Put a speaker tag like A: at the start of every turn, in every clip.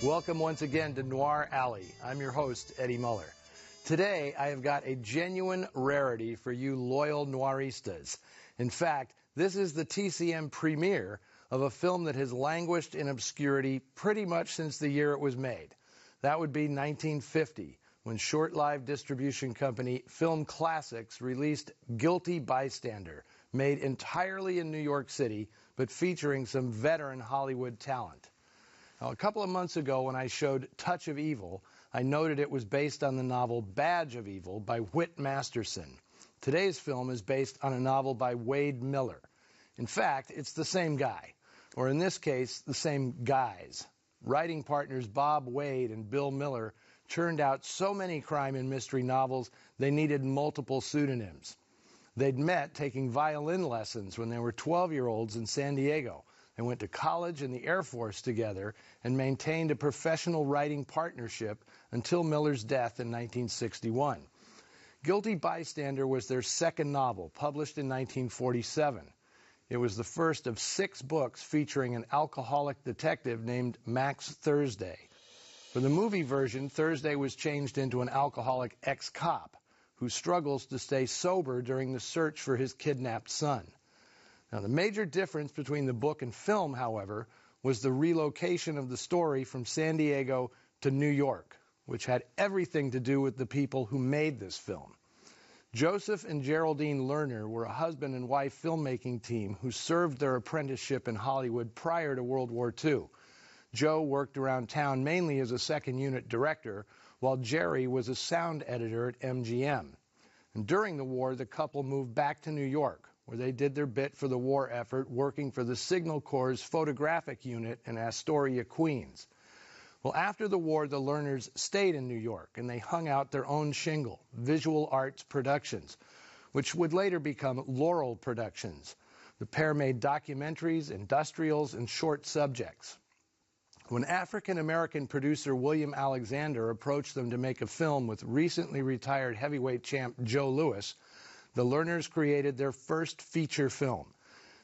A: Welcome once again to Noir Alley. I'm your host, Eddie Muller. Today, I have got a genuine rarity for you loyal noiristas. In fact, this is the TCM premiere of a film that has languished in obscurity pretty much since the year it was made. That would be 1950, when short-lived distribution company Film Classics released Guilty Bystander, made entirely in New York City, but featuring some veteran Hollywood talent. Now, a couple of months ago when I showed Touch of Evil, I noted it was based on the novel Badge of Evil by Whit Masterson. Today's film is based on a novel by Wade Miller. In fact, it's the same guy, or in this case, the same guys. Writing partners Bob Wade and Bill Miller churned out so many crime and mystery novels they needed multiple pseudonyms. They'd met taking violin lessons when they were 12-year-olds in San Diego. They went to college and the Air Force together and maintained a professional writing partnership until Miller's death in 1961. Guilty Bystander was their second novel, published in 1947. It was the first of 6 books featuring an alcoholic detective named Max Thursday. For the movie version, Thursday was changed into an alcoholic ex-cop who struggles to stay sober during the search for his kidnapped son. Now, the major difference between the book and film, however, was the relocation of the story from San Diego to New York, which had everything to do with the people who made this film. Joseph and Geraldine Lerner were a husband and wife filmmaking team who served their apprenticeship in Hollywood prior to World War II. Joe worked around town mainly as a second-unit director, while Jerry was a sound editor at MGM. And during the war, the couple moved back to New York, where they did their bit for the war effort, working for the Signal Corps' photographic unit in Astoria, Queens. Well, after the war, the Lerners stayed in New York, and they hung out their own shingle, Visual Arts Productions, which would later become Laurel Productions. The pair made documentaries, industrials, and short subjects. When African-American producer William Alexander approached them to make a film with recently retired heavyweight champ Joe Louis, the Lerners created their first feature film.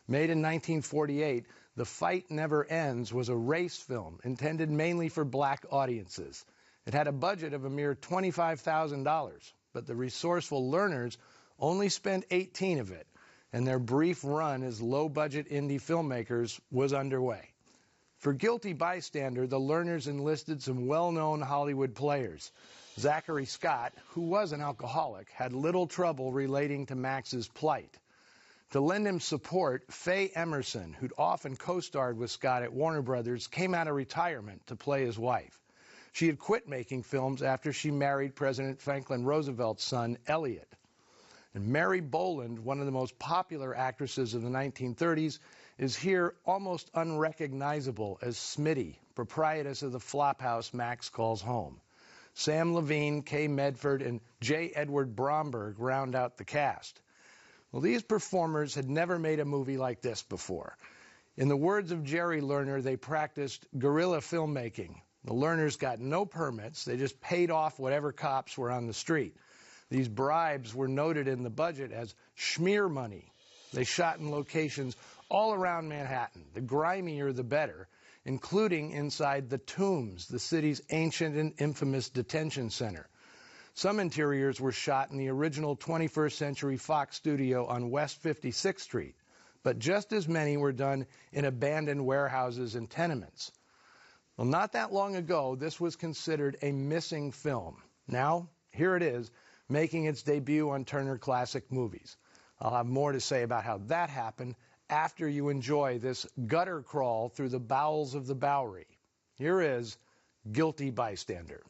A: Made in 1948, The Fight Never Ends was a race film intended mainly for black audiences. It had a budget of a mere $25,000, but the resourceful Lerners only spent 18 of it, and their brief run as low-budget indie filmmakers was underway. For Guilty Bystander, the Lerners enlisted some well-known Hollywood players. Zachary Scott, who was an alcoholic, had little trouble relating to Max's plight. To lend him support, Faye Emerson, who'd often co-starred with Scott at Warner Brothers, came out of retirement to play his wife. She had quit making films after she married President Franklin Roosevelt's son, Elliot. And Mary Boland, one of the most popular actresses of the 1930s, is here almost unrecognizable as Smitty, proprietress of the flophouse Max calls home. Sam Levine, Kay Medford, and J. Edward Bromberg round out the cast. Well, these performers had never made a movie like this before. In the words of Jerry Lerner, they practiced guerrilla filmmaking. The Lerners got no permits. They just paid off whatever cops were on the street. These bribes were noted in the budget as schmear money. They shot in locations all around Manhattan, the grimier the better, including inside the Tombs, the city's ancient and infamous detention center. Some interiors were shot in the original 21st Century Fox studio on West 56th Street, but just as many were done in abandoned warehouses and tenements. Well, not that long ago, this was considered a missing film. Now, here it is, making its debut on Turner Classic Movies. I'll have more to say about how that happened after you enjoy this gutter crawl through the bowels of the Bowery. Here is Guilty Bystander.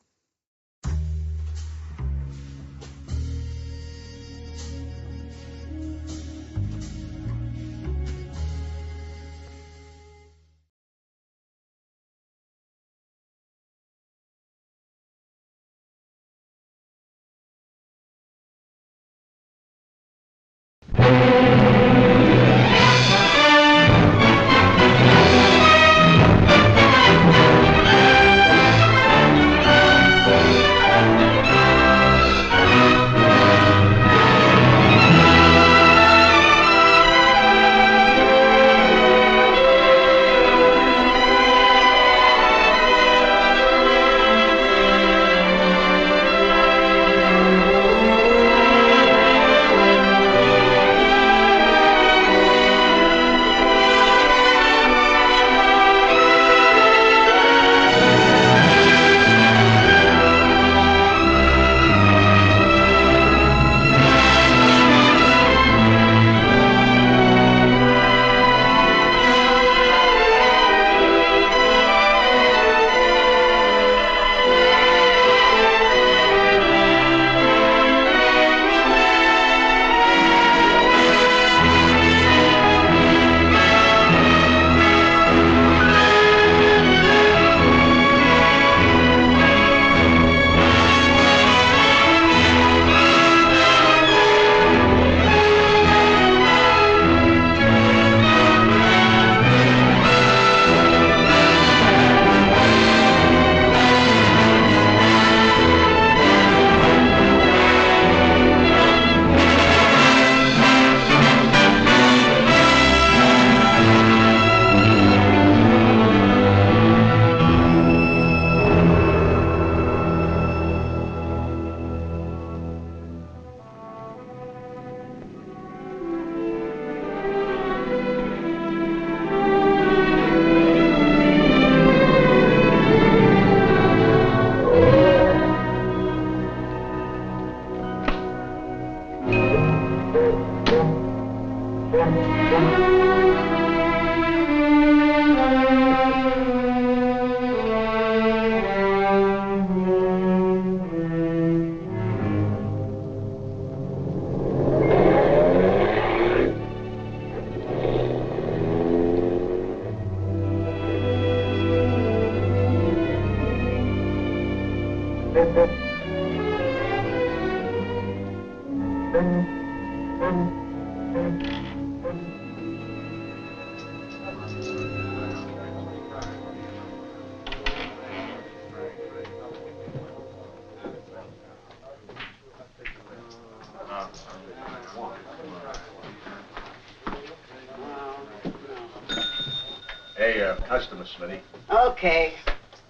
B: Hey, customer, Smitty.
C: Okay.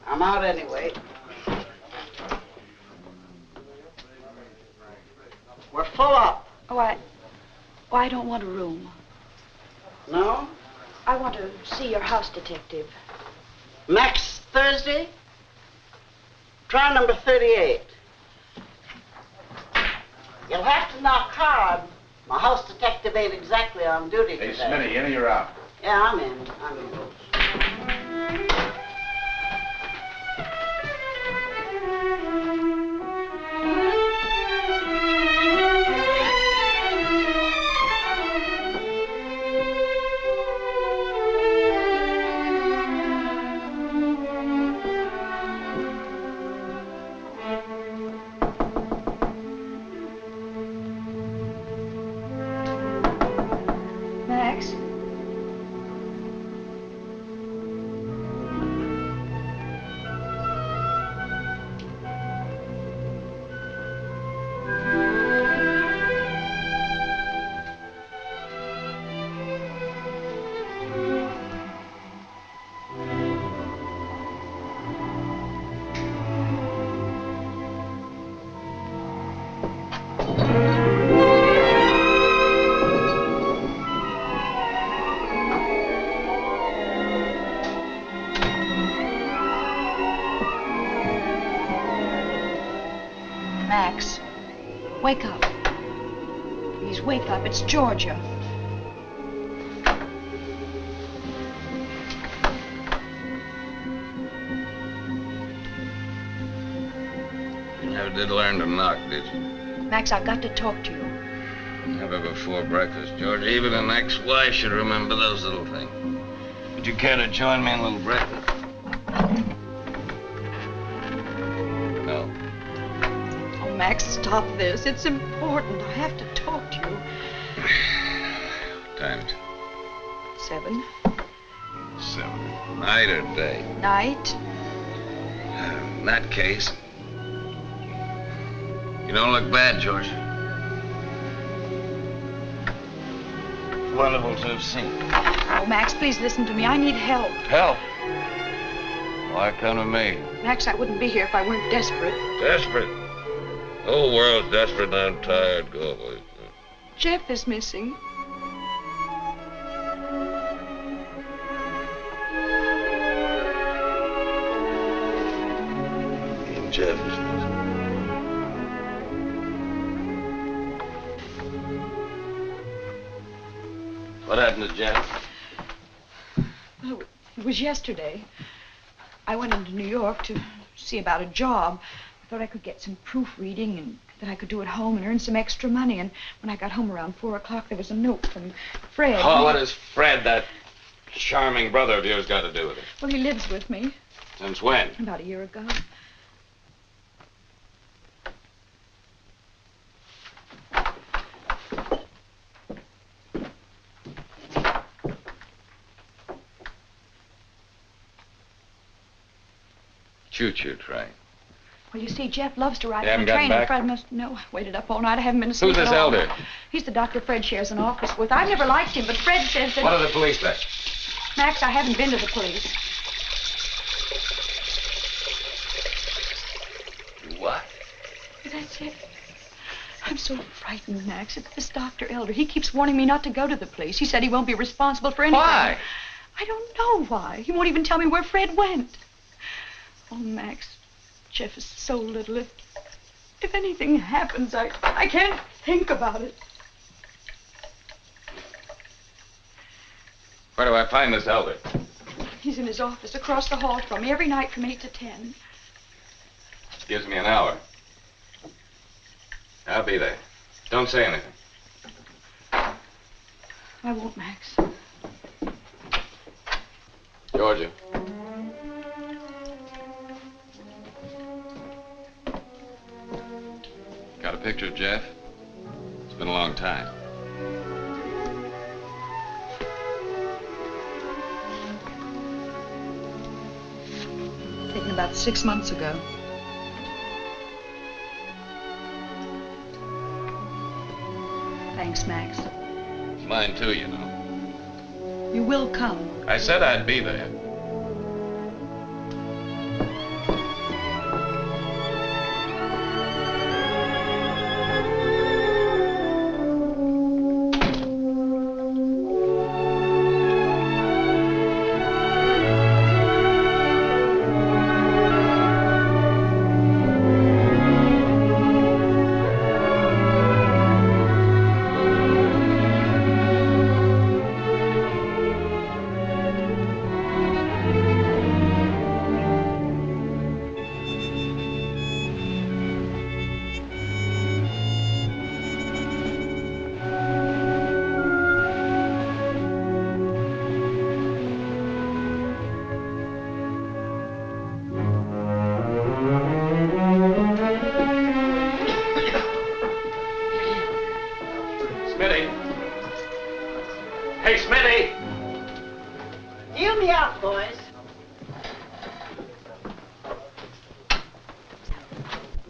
C: I'm out anyway. We're full up.
D: Oh, I don't want a room.
C: No?
D: I want to see your house detective.
C: Next Thursday? Try number 38. You'll have to knock hard. My house detective ain't exactly on duty
B: Hey,
C: today.
B: Smitty, in or you're out?
C: Yeah, I'm in.
D: Max? Wake up. Please, wake up. It's Georgia.
E: You never did learn to knock, did you?
D: Max, I've got to talk to you.
E: Never before breakfast, George. Even an ex-wife should remember those little things. Would you care to join me in a little breakfast? No.
D: Oh, Max, stop this. It's important. I have to talk to you.
E: What time is it?
D: 7.
E: 7. Night or day?
D: Night.
E: In that case, you don't look bad, George. Wonderful to have seen.
D: Oh, Max, please listen to me. I need help.
E: Help? Why come to me?
D: Max, I wouldn't be here if I weren't desperate.
E: Desperate? The whole world's desperate and I'm tired. Go away.
D: Jeff is missing.
E: And Jeff is missing. What happened to Jeff?
D: Well, it was yesterday. I went into New York to see about a job. I thought I could get some proofreading and that I could do at home and earn some extra money. And when I got home around 4 o'clock, there was a note from Fred.
F: Oh, what does Fred, that charming brother of yours, got to do with it?
D: Well, he lives with me.
F: Since when?
D: About a year ago.
E: Choo-choo train.
D: Well, you see, Jeff loves to ride
F: You
D: on
F: haven't
D: the train.
F: gotten
D: And
F: back?
D: Fred must... No, I waited up all night. I haven't been asleep
F: Who's this
D: at all.
F: elder?
D: He's the doctor Fred shares an office with. I've never liked him, but Fred says that...
F: What do the police say?
D: Max, I haven't been to the police.
E: What?
D: That's it. I'm so frightened, Max. It's this Dr. Elder. He keeps warning me not to go to the police. He said he won't be responsible for anything.
F: Why?
D: I don't know why. He won't even tell me where Fred went. Oh, Max, Jeff is so little. If anything happens, I can't think about it.
F: Where do I find this elder?
D: He's in his office across the hall from me every night from 8 to 10.
F: Gives me an hour. I'll be there. Don't say anything.
D: I won't, Max.
F: Georgia. Got a picture of Jeff? It's been a long time.
D: Taken about 6 months ago. Thanks, Max.
F: It's mine too, you know.
D: You will come.
F: I said I'd be there.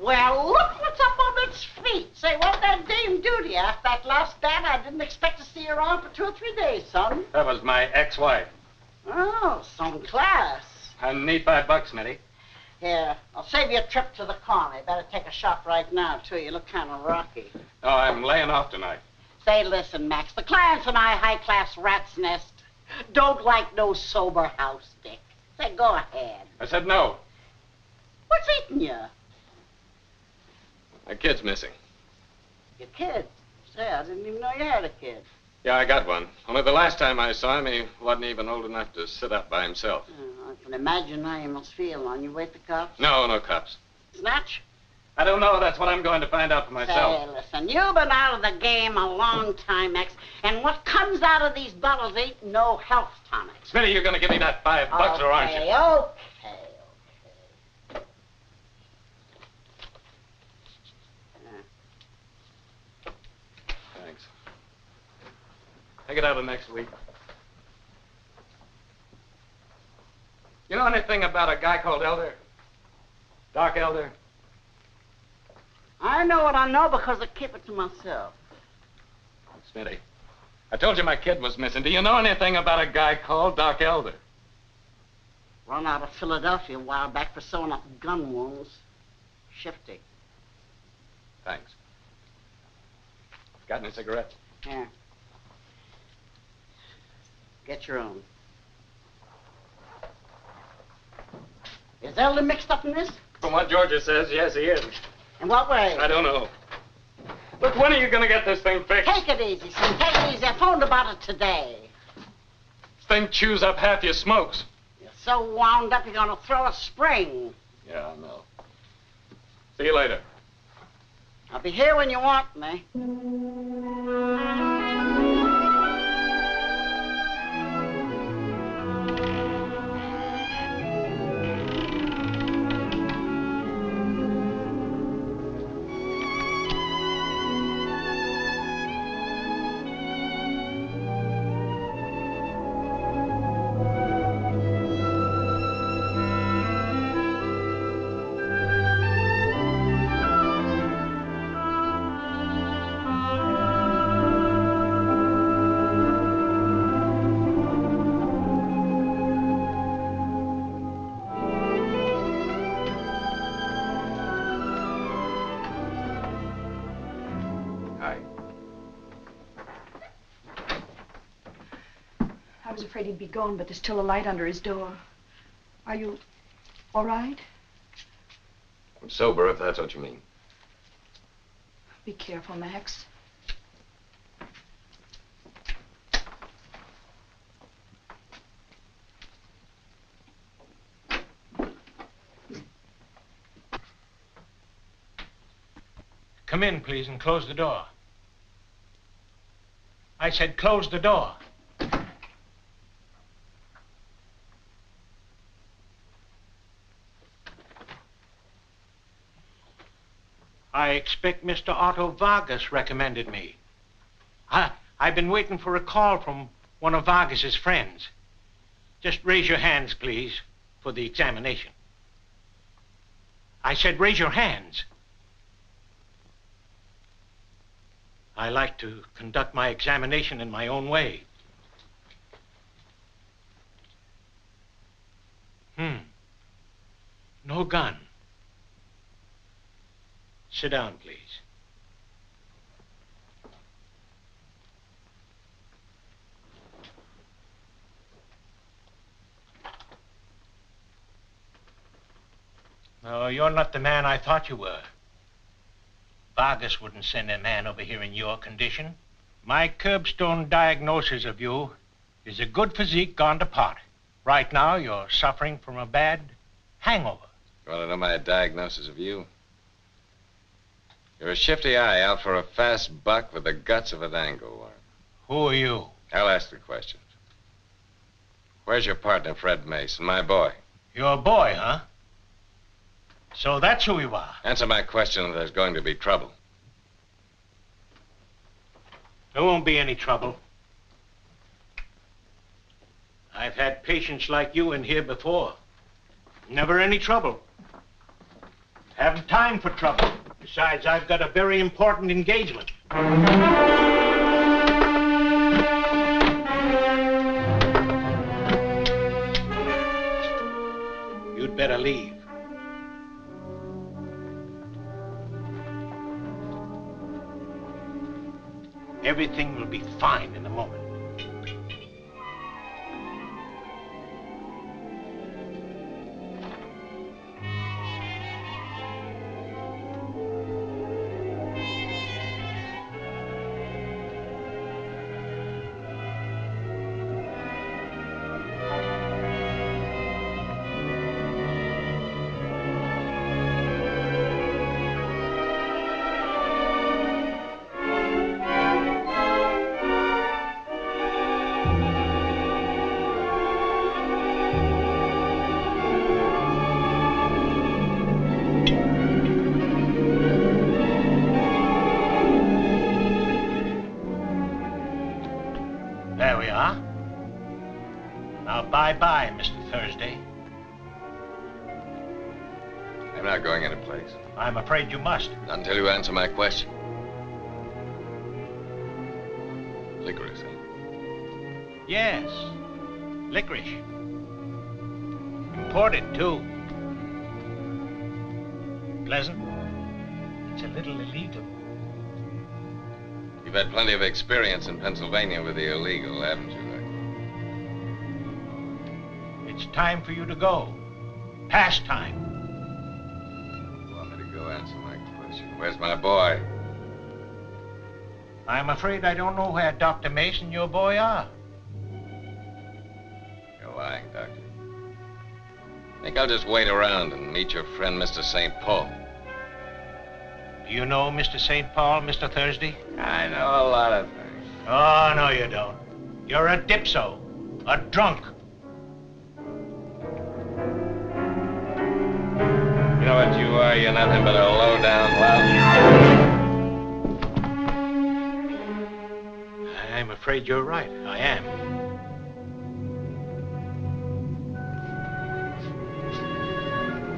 C: Well, look what's up on its feet. Say, what that dame do to you after that last dance? I didn't expect to see her on for 2 or 3 days, son.
F: That was my ex-wife.
C: Oh, some class.
F: I need $5, Smitty.
C: Here, I'll save you a trip to the corner. You better take a shot right now, too. You look kind of rocky.
F: Oh, I'm laying off tonight.
C: Say, listen, Max, the clients in my high-class rat's nest don't like no sober house dick. Say, go ahead.
F: I said no.
C: What's eating you?
F: My kid's missing.
C: Your kid? Say, I didn't even know you had a kid.
F: Yeah, I got one. Only the last time I saw him, he wasn't even old enough to sit up by himself.
C: Oh, I can imagine how you must feel. On your way to cops?
F: No, no cops.
C: Snatch?
F: I don't know. That's what I'm going to find out for myself.
C: Say, listen, you've been out of the game a long time, X, and what comes out of these bottles ain't no health tonic.
F: Smitty, you're going to give me that $5 or aren't you?
C: Okay.
F: Thanks. Take it out of next week. You know anything about a guy called Elder? Doc Elder?
C: I know what I know because I keep it to myself.
F: Smitty, I told you my kid was missing. Do you know anything about a guy called Doc Elder?
C: Run out of Philadelphia a while back for sewing up gun wounds. Shifty.
F: Thanks. Got any cigarettes?
C: Here. Get your own. Is Elder mixed up in this?
F: From what Georgia says, yes, he is.
C: In what way?
F: I don't know. Look, when are you going to get this thing fixed?
C: Take it easy, son. Take it easy. I phoned about it today.
F: This thing chews up half your smokes.
C: You're so wound up you're going to throw a spring.
F: Yeah, I know. See you later.
C: I'll be here when you want me.
D: I was afraid he'd be gone, but there's still a light under his door. Are you all right?
E: I'm sober, if that's what you mean.
D: Be careful, Max.
G: Come in, please, and close the door. I said close the door. I expect Mr. Otto Vargas recommended me. I've been waiting for a call from one of Vargas's friends. Just raise your hands, please, for the examination. I said raise your hands. I like to conduct my examination in my own way. No gun. Sit down, please. No, you're not the man I thought you were. Vargas wouldn't send a man over here in your condition. My curbstone diagnosis of you is a good physique gone to pot. Right now, you're suffering from a bad hangover.
E: You want to know my diagnosis of you? You're a shifty eye out for a fast buck with the guts of a angleworm.
G: Who are you?
E: I'll ask the questions. Where's your partner, Fred Mason, my boy?
G: You're a boy, huh? So that's who you are.
E: Answer my question, or there's going to be trouble.
G: There won't be any trouble. I've had patients like you in here before. Never any trouble. Haven't time for trouble. Besides, I've got a very important engagement. You'd better leave. Everything will be fine in a moment. There we are. Now, bye-bye, Mr. Thursday.
E: I'm not going any place.
G: I'm afraid you must.
E: Not until you answer my question. Licorice, huh?
G: Yes. Licorice. Imported, too. Pleasant. It's a little illegal.
E: You've had plenty of experience in Pennsylvania with the illegal, haven't you, Rick?
G: It's time for you to go. Past time.
E: You want me to go answer my question? Where's my boy?
G: I'm afraid I don't know where Dr. Mason and your boy are.
E: You're lying, Doctor. I think I'll just wait around and meet your friend, Mr. St. Paul.
G: Do you know Mr. St. Paul, Mr. Thursday?
E: I know a lot of things.
G: Oh, no, you don't. You're a dipso. A drunk.
E: You know what you are? You're nothing but a low-down lout.
G: I'm afraid you're right. I am.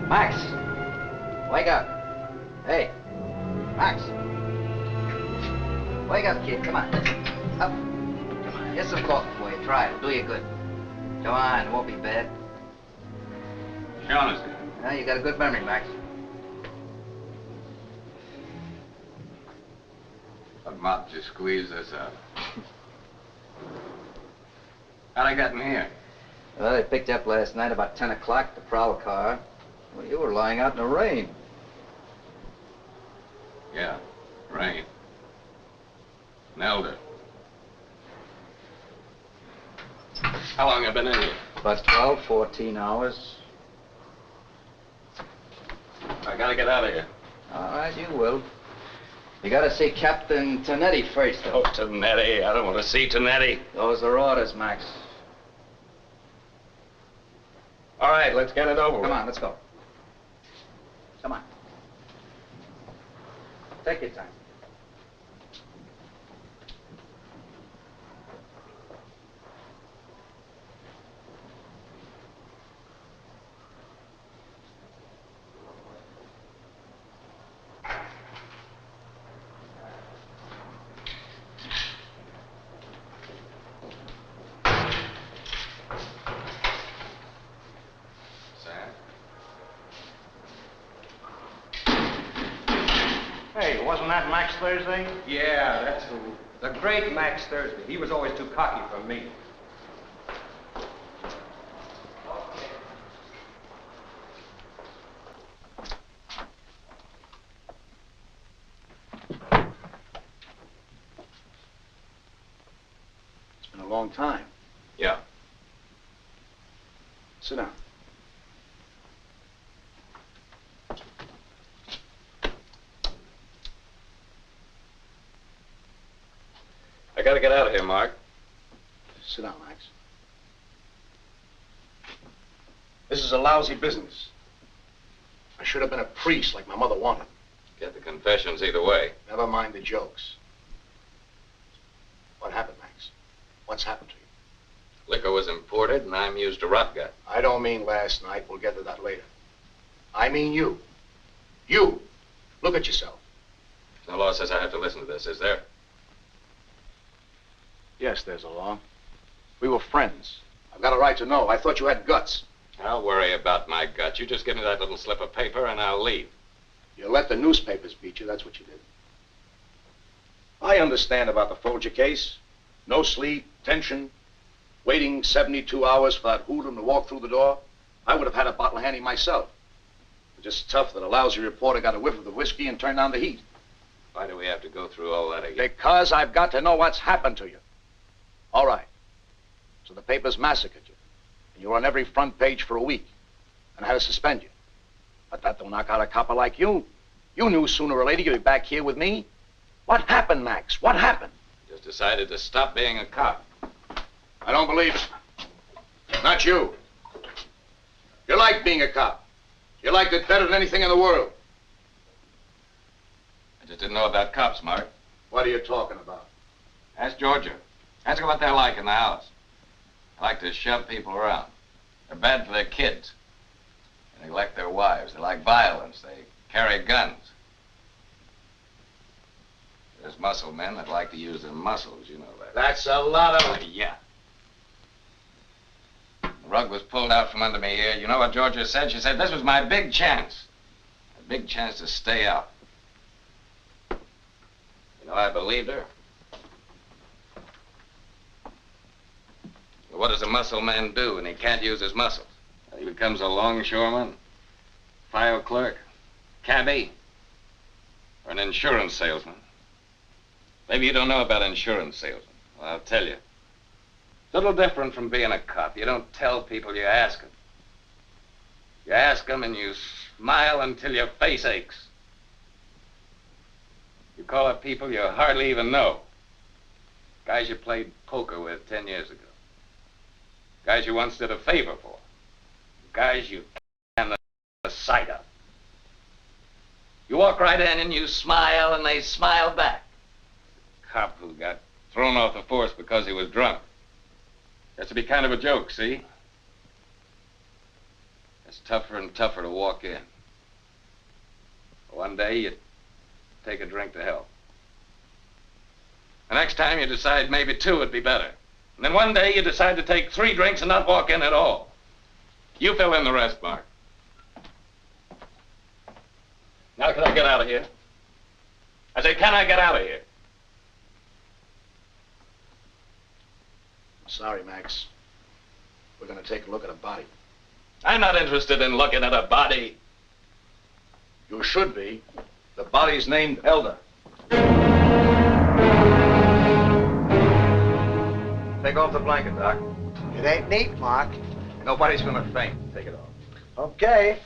H: Max, wake up. Hey, Max. Wake up, kid. Come on. Up. Come on. Here's some coffee for you. Try it. It'll do you good. Come on. It won't be bad.
E: Shaughnessy.
H: Well, you got a good memory, Max.
E: What mop you squeeze this out? How'd I get in here?
H: Well, they picked you up last night about 10 o'clock, the prowl car. Well, you were lying out in the rain.
E: Yeah, rain. Nailed it. How long have you been in here?
H: About 12, 14 hours.
E: I gotta get out of here.
H: All right, you will. You gotta see Captain Tonetti first, though.
E: Oh, Tonetti. I don't want to see Tonetti.
H: Those are orders, Max.
E: All right, let's get it over with.
H: Come on, let's go. Come on. Take your time.
I: Hey, wasn't that Max Thursday?
J: Yeah, that's the great Max Thursday. He was always too cocky for me.
B: It's been a long time.
E: Yeah.
B: Sit down.
E: I gotta get out of here, Mark.
B: Sit down, Max. This is a lousy business. I should have been a priest like my mother wanted.
E: Get the confessions either way.
B: Never mind the jokes. What happened, Max? What's happened to you?
E: Liquor was imported, and I'm used to rot-gut.
B: I don't mean last night. We'll get to that later. I mean you. You. Look at yourself.
E: No law says I have to listen to this, is there?
B: Yes, there's a law. We were friends. I've got a right to know. I thought you had guts.
E: I'll worry about my gut. You just give me that little slip of paper, and I'll leave.
B: You let the newspapers beat you. That's what you did. I understand about the Folger case. No sleep, tension, waiting 72 hours for that hoodlum to walk through the door. I would have had a bottle handy myself. It's just tough that a lousy reporter got a whiff of the whiskey and turned on the heat.
E: Why do we have to go through all that again?
B: Because I've got to know what's happened to you. All right. So the papers massacred you. And you were on every front page for a week. And I had to suspend you. But that don't knock out a copper like you. You knew sooner or later you'd be back here with me. What happened, Max? What happened?
E: Just decided to stop being a cop.
B: I don't believe it. Not you. You like being a cop. You liked it better than anything in the world.
E: I just didn't know about cops, Mark.
B: What are you talking about?
E: Ask Georgia. Ask them what they're like in the house. They like to shove people around. They're bad for their kids. They neglect their wives. They like violence. They carry guns. There's muscle men that like to use their muscles, you know that.
B: That's a lot of...
E: Yeah. The rug was pulled out from under me here. You know what Georgia said? She said this was my big chance. A big chance to stay out. You know, I believed her. Well, what does a muscle man do when he can't use his muscles? He becomes a longshoreman, file clerk, cabbie, or an insurance salesman. Maybe you don't know about insurance salesmen. Well, I'll tell you. It's a little different from being a cop. You don't tell people, you ask them. You ask them and you smile until your face aches. You call up people you hardly even know. Guys you played poker with 10 years ago. Guys you once did a favor for. Guys you can't the sight of. You walk right in and you smile and they smile back. Cop who got thrown off the force because he was drunk. Has to be kind of a joke, see? It's tougher and tougher to walk in. One day you take a drink to help. The next time you decide maybe 2 would be better. And then one day you decide to take 3 drinks and not walk in at all. You fill in the rest, Mark. Now can I get out of here? I say, can I get out of here?
B: Sorry, Max. We're going to take a look at a body.
E: I'm not interested in looking at a body.
B: You should be. The body's named Elder. Take off the blanket, Doc.
K: It ain't neat, Mark.
B: Nobody's going to faint. Take it off.
K: Okay.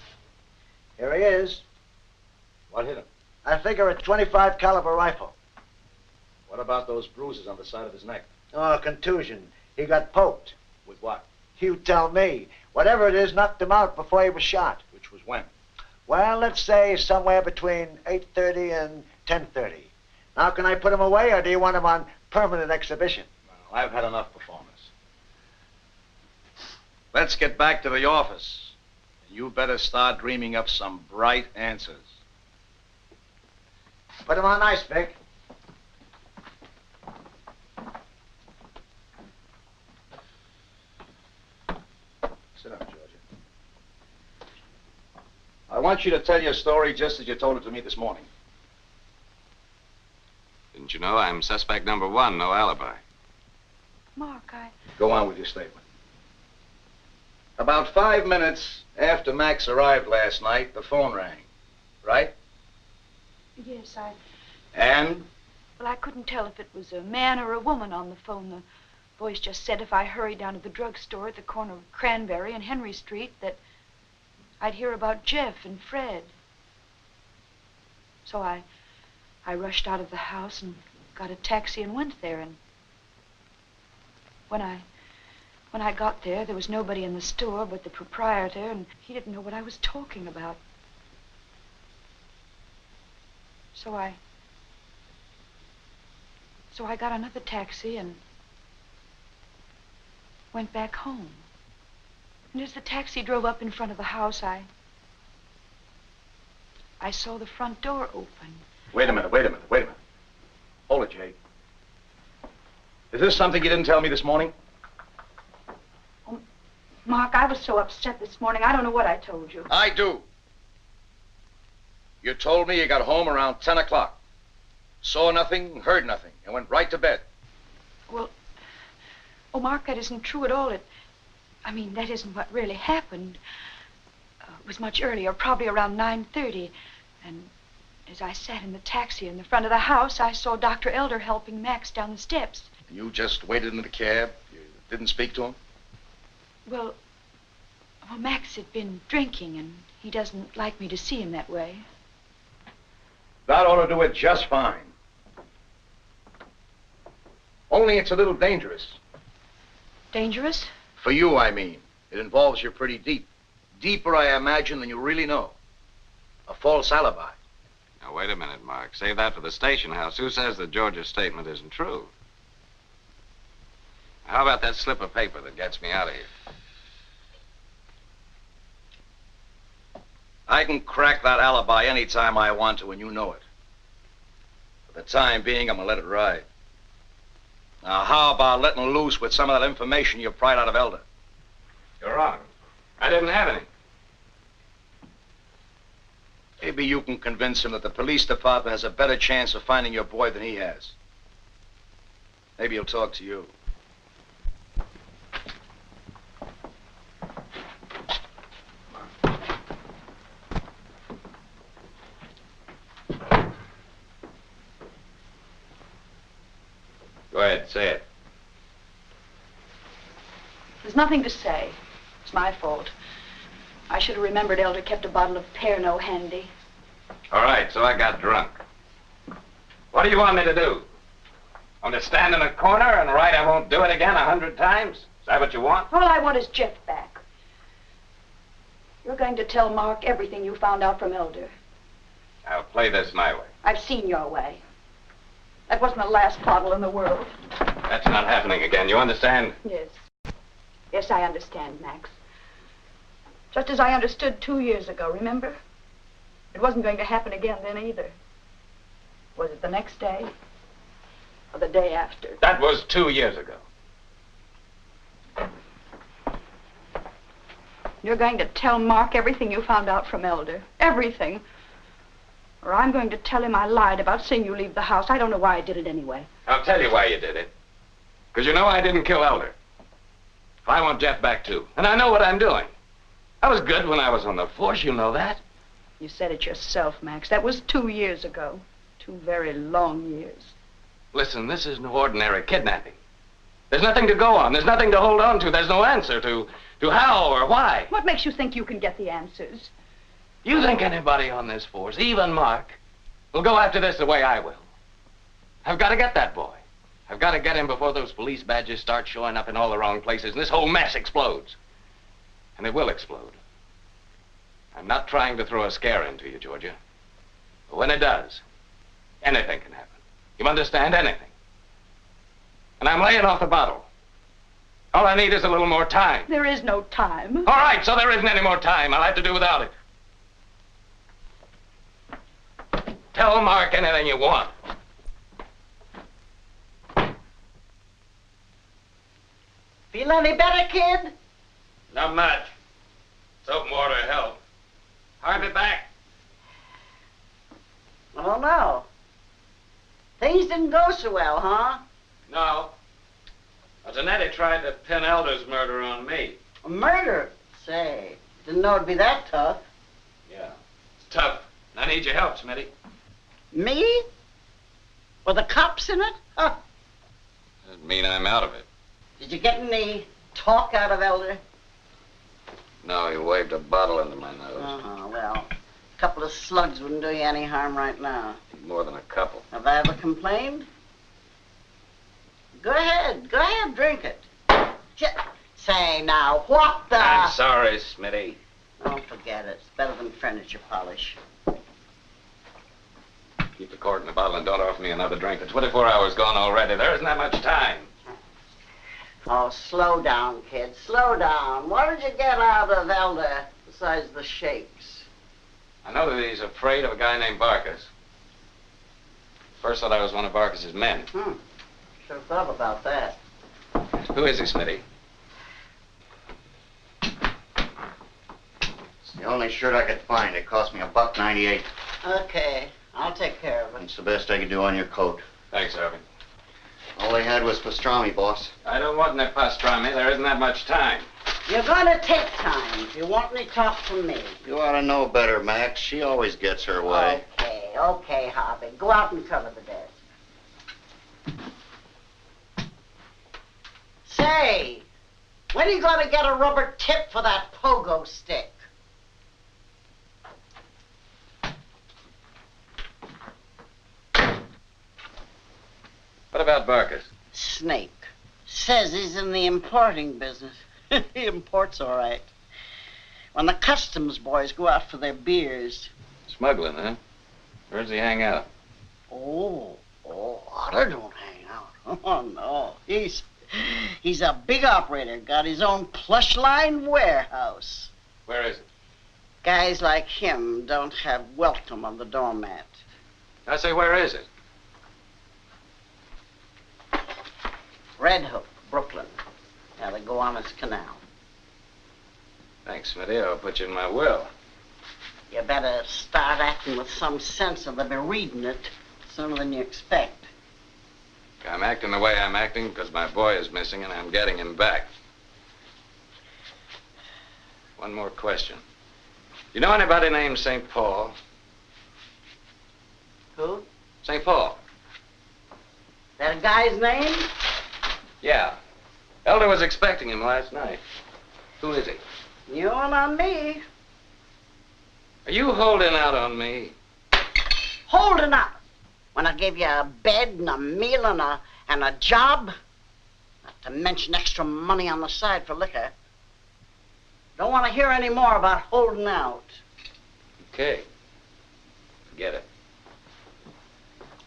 K: Here he is.
B: What hit him?
K: I figure a .25 caliber rifle.
B: What about those bruises on the side of his neck?
K: Oh, contusion. He got poked.
B: With what?
K: You tell me. Whatever it is knocked him out before he was shot.
B: Which was when?
K: Well, let's say somewhere between 8:30 and 10:30. Now, can I put him away, or do you want him on permanent exhibition?
B: No, I've had enough performance. Let's get back to the office. You better start dreaming up some bright answers.
K: Put him on ice, Vic.
B: Sit down, Georgia. I want you to tell your story just as you told it to me this morning.
E: Didn't you know I'm suspect number 1, no alibi?
D: Mark,
B: Go on with your statement. About 5 minutes after Max arrived last night, the phone rang, right?
D: Yes,
B: And?
D: Well, I couldn't tell if it was a man or a woman on the phone. The voice just said if I hurried down to the drugstore at the corner of Cranberry and Henry Street that I'd hear about Jeff and Fred. So I rushed out of the house and got a taxi and went there. And when I got there, there was nobody in the store but the proprietor, and he didn't know what I was talking about. So I got another taxi and went back home. And as the taxi drove up in front of the house, I saw the front door open.
B: Wait a minute. Hold it, Jay. Is this something you didn't tell me this morning?
D: Oh, Mark, I was so upset this morning, I don't know what I told you.
B: I do. You told me you got home around 10 o'clock. Saw nothing, heard nothing, and went right to bed.
D: Well, oh, Mark, that isn't true at all. That isn't what really happened. It was much earlier, probably around 9:30. And as I sat in the taxi in the front of the house, I saw Dr. Elder helping Max down the steps.
B: You just waited in the cab? You didn't speak to him?
D: Well, Max had been drinking, and he doesn't like me to see him that way.
B: That ought to do it just fine. Only it's a little dangerous.
D: Dangerous?
B: For you, I mean. It involves you pretty deep. Deeper, I imagine, than you really know. A false alibi.
E: Now, wait a minute, Mark. Save that for the station house. Who says that George's statement isn't true? How about that slip of paper that gets me out of here?
B: I can crack that alibi anytime I want to, and you know it. For the time being, I'm gonna let it ride. Now, how about letting loose with some of that information you pried out of Elder?
E: You're wrong. I didn't have any.
B: Maybe you can convince him that the police department has a better chance of finding your boy than he has. Maybe he'll talk to you.
E: Go ahead, say it.
D: There's nothing to say. It's my fault. I should have remembered Elder kept a bottle of Pernod handy.
E: All right, so I got drunk. What do you want me to do? Want to stand in a corner and write I won't do it again 100 times? Is that what you want?
D: All I want is Jeff back. You're going to tell Mark everything you found out from Elder.
E: I'll play this my way.
D: I've seen your way. That wasn't the last bottle in the world.
E: That's not happening again, you understand?
D: Yes. Yes, I understand, Max. Just as I understood 2 years ago, remember? It wasn't going to happen again then either. Was it the next day? Or the day after?
E: That was 2 years ago.
D: You're going to tell Mark everything you found out from Elder. Everything. Or I'm going to tell him I lied about seeing you leave the house. I don't know why I did it anyway.
E: I'll tell you why you did it. Because you know I didn't kill Elder. I want Jeff back, too. And I know what I'm doing. I was good when I was on the force, you know that.
D: You said it yourself, Max. That was 2 years ago. 2 very long years.
E: Listen, this is no ordinary kidnapping. There's nothing to go on. There's nothing to hold on to. There's no answer to how or why.
D: What makes you think you can get the answers?
E: You think anybody on this force, even Mark, will go after this the way I will? I've got to get that boy. I've got to get him before those police badges start showing up in all the wrong places and this whole mess explodes. And it will explode. I'm not trying to throw a scare into you, Georgia. But when it does, anything can happen. You understand? Anything. And I'm laying off the bottle. All I need is a little more time.
D: There is no time.
E: All right, so there isn't any more time. I'll have to do without it. Tell Mark anything you want.
C: Feel any better, kid?
E: Not much. Soap and water help. Hard me back.
C: Oh, no. Things didn't go so well, huh?
E: No. Zanetti tried to pin Elder's murder on me.
C: A murder? Say, didn't know it'd be that tough.
E: Yeah, it's tough. I need your help, Smitty.
C: Me? Were the cops in it? Huh.
E: Doesn't mean I'm out of it.
C: Did you get any talk out of Elder?
E: No, he waved a bottle into my nose.
C: Well, a couple of slugs wouldn't do you any harm right now.
E: More than a couple.
C: Have I ever complained? Go ahead, drink it. Say now, what the...
E: I'm sorry, Smitty.
C: Don't forget it. It's better than furniture polish.
E: Keep the cork in the bottle and don't offer me another drink. The 24 hours gone already. There isn't that much time.
C: Oh, slow down, kid. Slow down. What did you get out of Elder besides the shakes?
E: I know that he's afraid of a guy named Barkus. First thought I was one of Barkus's men.
C: Sure thought about that.
E: Who is he, Smitty?
I: It's the only shirt I could find. It cost me $1.98.
C: Okay, I'll take care of it.
I: It's the best I could do on your coat.
E: Thanks, Harvey.
I: All they had was pastrami, boss.
E: I don't want any pastrami. There isn't that much time.
C: You're gonna take time if you want any talk from me.
I: You ought to know better, Max. She always gets her way.
C: Okay, Harvey. Go out and cover the desk. Say, when are you gonna get a rubber tip for that pogo stick?
E: What about Barkus?
C: Snake. Says he's in the importing business. He imports all right. When the customs boys go out for their beers.
E: Smuggling, huh? Where does he hang out?
C: Oh, Otter don't hang out. Oh, no. He's a big operator, got his own plush line warehouse.
E: Where is it?
C: Guys like him don't have welcome on the doormat.
E: I say, where is it?
C: Red Hook, Brooklyn. Now they go on his canal.
E: Thanks, Smitty. I'll put you in my will.
C: You better start acting with some sense or they'll be reading it sooner than you expect.
E: I'm acting the way I'm acting because my boy is missing and I'm getting him back. One more question. You know anybody named St. Paul?
C: Who?
E: St. Paul.
C: That a guy's name?
E: Yeah. Elder was expecting him last night. Who is he?
C: You and on me.
E: Are you holding out on me?
C: Holding up. When I gave you a bed and a meal and a job. Not to mention extra money on the side for liquor. Don't want to hear any more about holding out.
E: Okay. Forget it.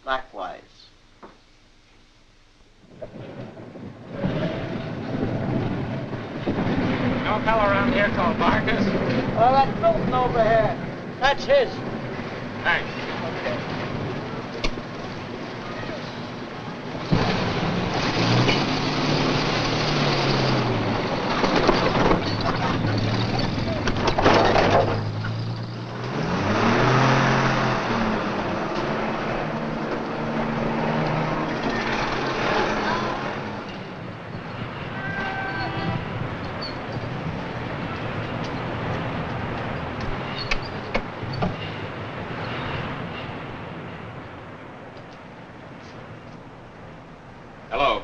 C: Likewise.
F: No fellow around here called Marcus?
C: Well, that Milton over here. That's his.
F: Thanks.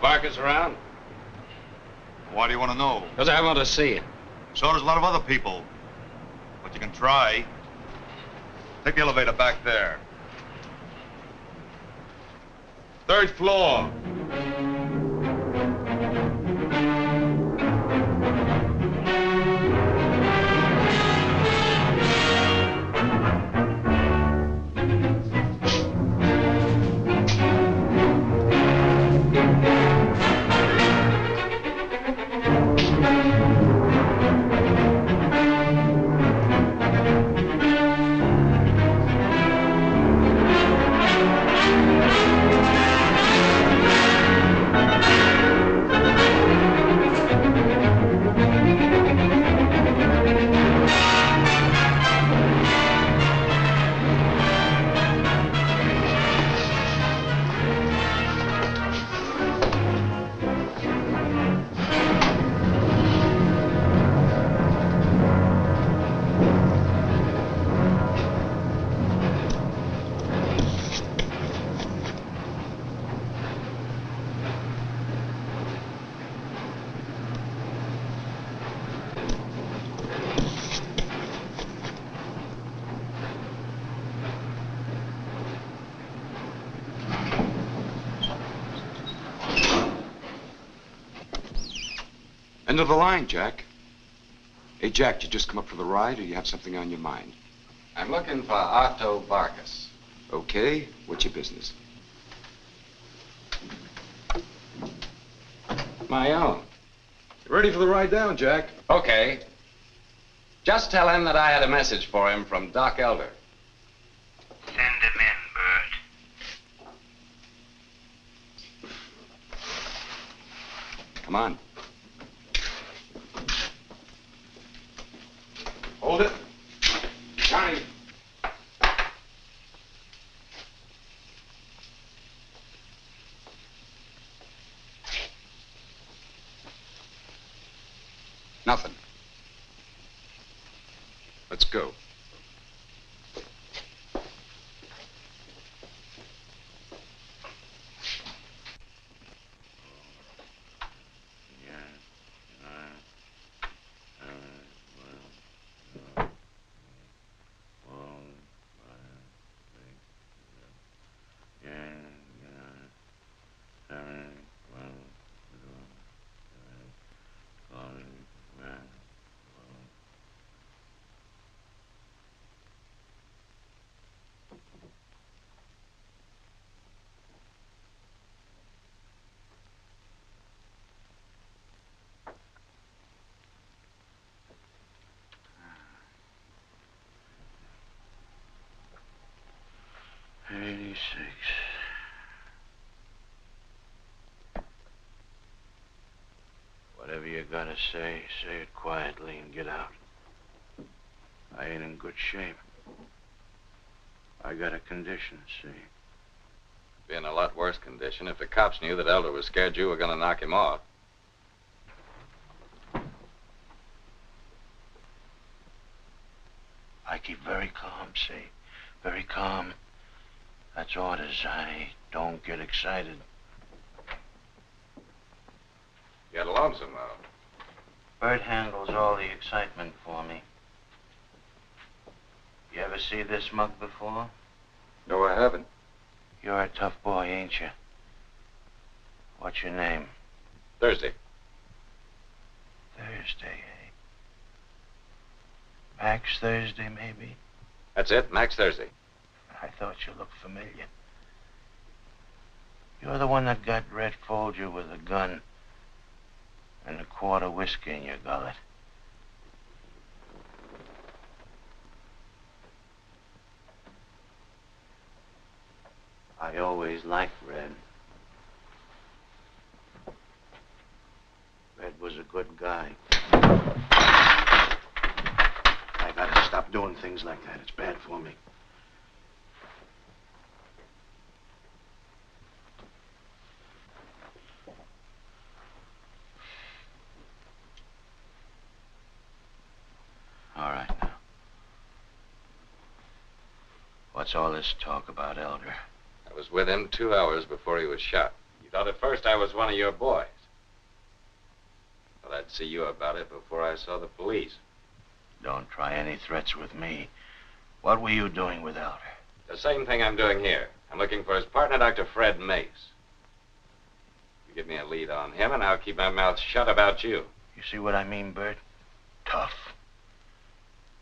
F: Marcus around?
L: Why do you want to know?
E: Because I want to see you.
L: So does a lot of other people. But you can try. Take the elevator back there. 3rd floor.
M: End of the line, Jack. Hey, Jack, you just come up for the ride, or you have something on your mind?
E: I'm looking for Otto Barkus.
M: Okay, what's your business?
E: My own.
M: You ready for the ride down, Jack?
E: Okay. Just tell him that I had a message for him from Doc Elder.
G: Send him in, Bert.
M: Come on.
E: Hold it. Johnny.
M: Nothing. Let's go.
N: Whatever you gotta say it quietly and get out. I ain't in good shape. I got a condition, see?
E: Be in a lot worse condition if the cops knew that Elder was scared you were gonna knock him off.
N: I keep very calm, see? Very calm. That's orders. I don't get excited.
E: You got lonesome, though.
N: Bert handles all the excitement for me. You ever see this mug before?
E: No, I haven't.
N: You're a tough boy, ain't you? What's your name?
E: Thursday.
N: Thursday, eh? Max Thursday, maybe?
E: That's it, Max Thursday.
N: I thought you looked familiar. You're the one that got Red Folger with a gun and a quart of whiskey in your gullet. I always liked Red. Red was a good guy.
K: I gotta stop doing things like that. It's bad for me.
N: All right, now. What's all this talk about, Elder?
E: I was with him 2 hours before he was shot. You thought at first I was one of your boys. Well, I'd see you about it before I saw the police.
N: Don't try any threats with me. What were you doing with Elder?
E: The same thing I'm doing here. I'm looking for his partner, Dr. Fred Mace. You give me a lead on him, and I'll keep my mouth shut about you.
N: You see what I mean, Bert? Tough.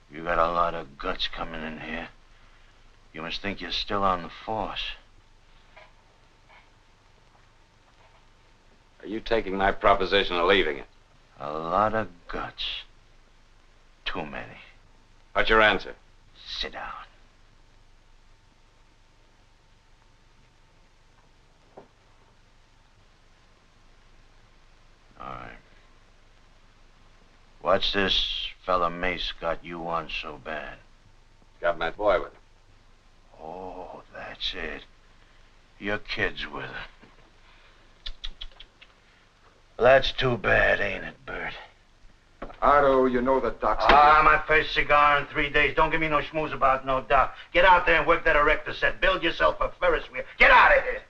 N: You got a lot of guts coming in here. You must think you're still on the force.
E: Are you taking my proposition or leaving it?
N: A lot of guts. Too many.
E: What's your answer?
N: Sit down. All right. What's this fella Mace got you on so bad?
E: Got my boy with him.
N: Oh, that's it. Your kid's with her. Well, that's too bad, ain't it, Bert?
L: Otto, you know the doc's...
N: My first cigar in 3 days. Don't give me no schmooze about no doc. Get out there and work that erector set. Build yourself a Ferris wheel. Get out of here!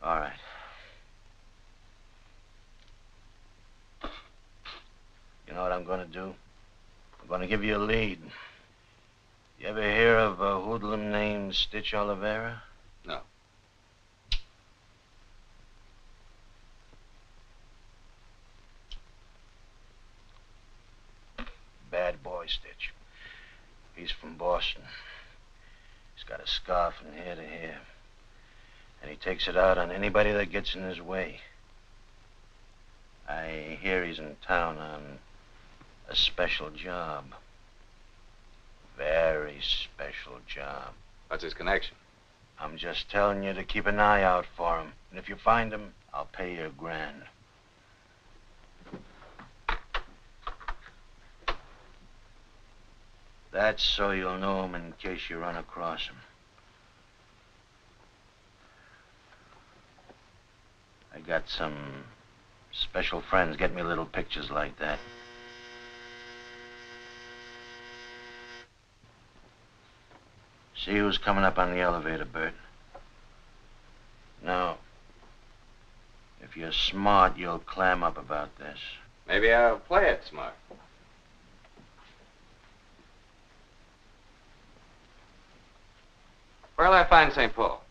N: All right. You know what I'm gonna do? I'm gonna give you a lead. You ever hear of a hoodlum named Stitch Oliveira?
E: No.
N: Bad boy, Stitch. He's from Boston. He's got a scarf from ear to ear. And he takes it out on anybody that gets in his way. I hear he's in town on a special job. Very special job.
E: What's his connection?
N: I'm just telling you to keep an eye out for him. And if you find him, I'll pay you $1,000. That's so you'll know him in case you run across him. I got some special friends get me little pictures like that. See who's coming up on the elevator, Bert. Now, if you're smart, you'll clam up about this.
E: Maybe I'll play it smart. Where'll I find St. Paul?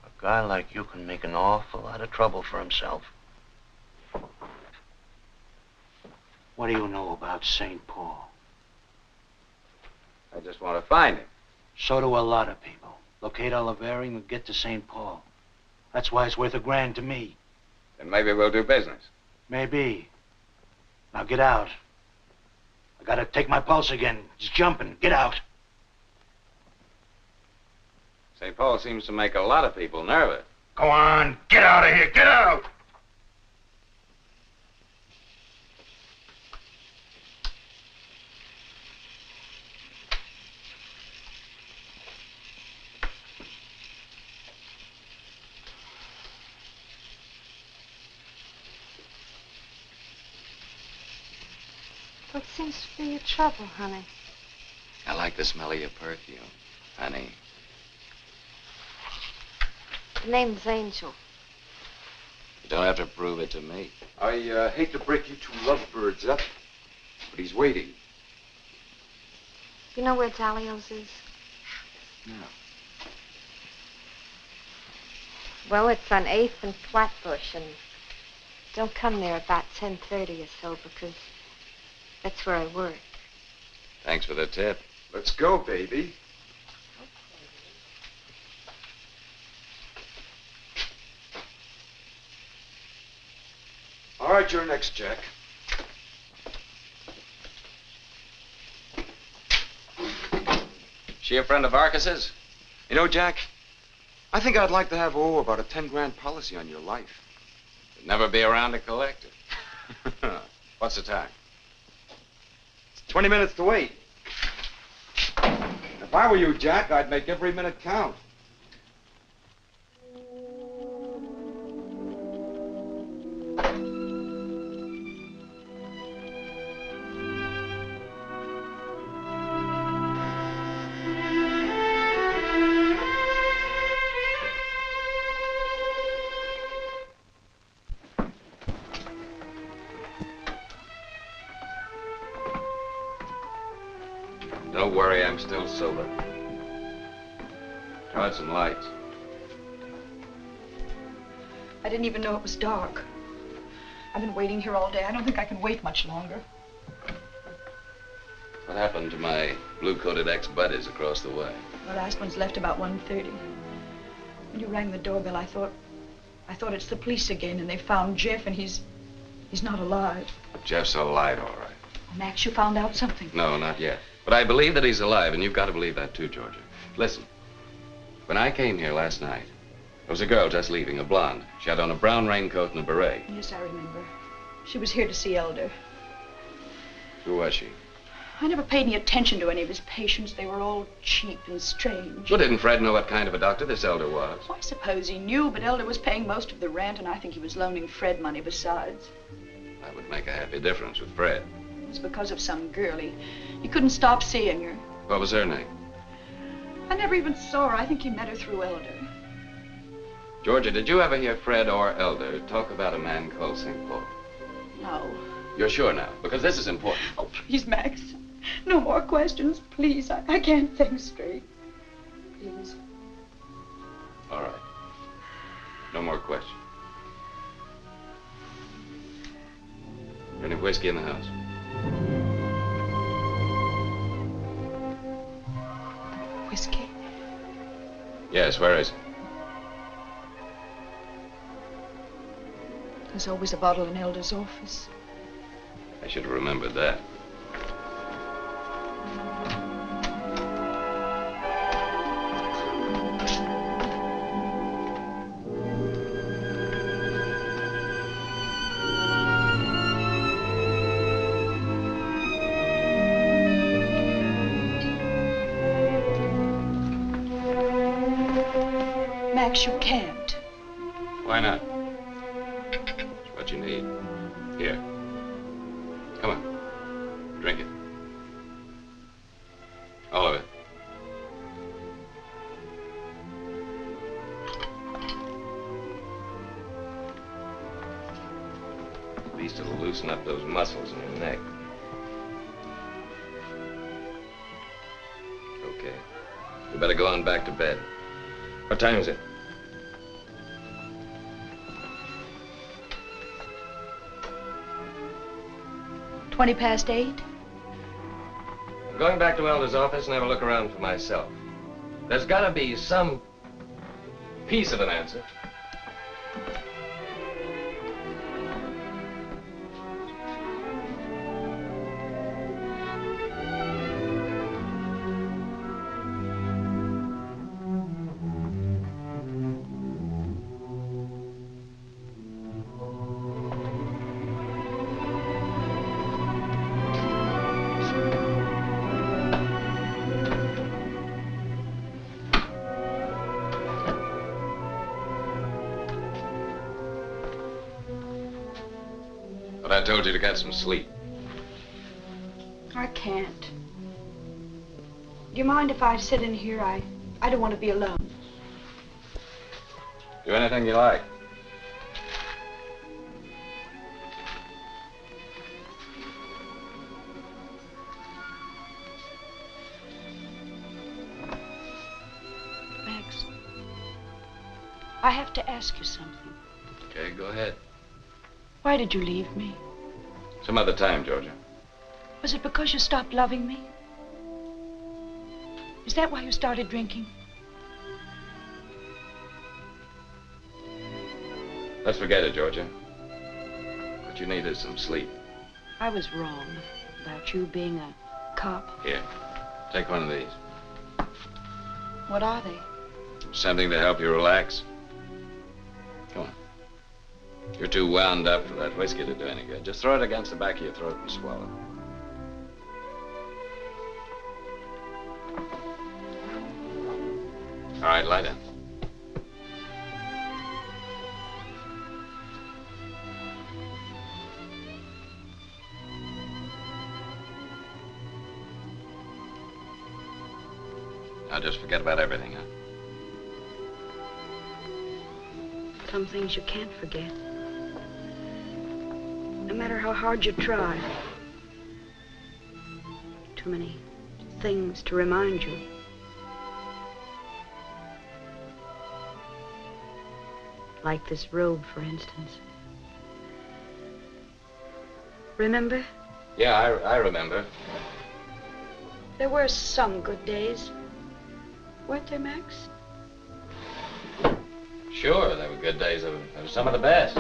N: A guy like you can make an awful lot of trouble for himself. What do you know about St. Paul?
E: I just want to find him.
N: So do a lot of people. Locate Oliveira and we'll get to St. Paul. That's why it's worth $1,000 to me.
E: Then maybe we'll do business.
N: Maybe. Now get out. I gotta take my pulse again. It's jumping. Get out.
E: St. Paul seems to make a lot of people nervous.
L: Go on, get out of here, get out!
O: What seems to be your trouble, honey?
E: I like the smell of your perfume, honey.
O: The name's Angel.
E: You don't have to prove it to me.
M: I hate to break you two lovebirds up, but he's waiting.
O: You know where Dalio's is?
M: No.
O: Well, it's on 8th and Flatbush, and don't come there about 10:30 or so, because that's where I work.
E: Thanks for the tip.
M: Let's go, baby. All right, you're next, Jack.
E: She a friend of Arcus's?
M: You know, Jack, I think I'd like to have, about a 10-grand policy on your life.
E: You'd never be around to collect it. What's the time?
M: It's 20 minutes to wait. If I were you, Jack, I'd make every minute count.
E: Don't worry, I'm still sober. Tried some lights.
D: I didn't even know it was dark. I've been waiting here all day. I don't think I can wait much longer.
E: What happened to my blue-coated ex-buddies across the way?
D: The last one's left about 1:30. When you rang the doorbell, I thought it's the police again, and they found Jeff, and he's not alive.
E: Jeff's alive, all right.
D: Max, you found out something?
E: No, not yet. But I believe that he's alive, and you've got to believe that too, Georgia. Listen, when I came here last night, there was a girl just leaving, a blonde. She had on a brown raincoat and a beret.
D: Yes, I remember. She was here to see Elder.
E: Who was she?
D: I never paid any attention to any of his patients. They were all cheap and strange.
E: Well, didn't Fred know what kind of a doctor this Elder was?
D: Well, I suppose he knew, but Elder was paying most of the rent, and I think he was loaning Fred money besides.
E: That would make a happy difference with Fred.
D: It was because of some girl. He couldn't stop seeing her.
E: What was her name?
D: I never even saw her. I think he met her through Elder.
E: Georgia, did you ever hear Fred or Elder talk about a man called St. Paul?
D: No.
E: You're sure now? Because this is important.
D: Oh, please, Max. No more questions, please. I can't think straight. Please.
E: All right. No more questions. Any whiskey in the house?
D: Whiskey?
E: Yes, where is it?
D: There's always a bottle in Elder's office.
E: I should have remembered that.
D: Max, you can't.
E: Why not? It's what you need. Here. Come on. Drink it. All of it. At least it'll loosen up those muscles in your neck. Okay. You better go on back to bed. What time is it?
D: 8:20.
E: I'm going back to Elder's office and have a look around for myself. There's got to be some piece of an answer. told you to get some sleep.
D: I can't. Do you mind if I sit in here? I don't want to be alone.
E: Do anything you like.
D: Max, I have to ask you something.
E: Okay, go ahead.
D: Why did you leave me?
E: Some other time, Georgia.
D: Was it because you stopped loving me? Is that why you started drinking?
E: Let's forget it, Georgia. What you need is some sleep.
D: I was wrong about you being a cop.
E: Here, take one of these.
D: What are they?
E: Something to help you relax. Come on. You're too wound up for that whiskey to do any good. Just throw it against the back of your throat and swallow. All right, lie down. Now just forget about everything, huh?
D: Some things you can't forget. No matter how hard you try. Too many things to remind you. Like this robe, for instance. Remember?
E: Yeah, I remember.
D: There were some good days. Weren't there, Max?
E: Sure, there were good days. There were some of the best.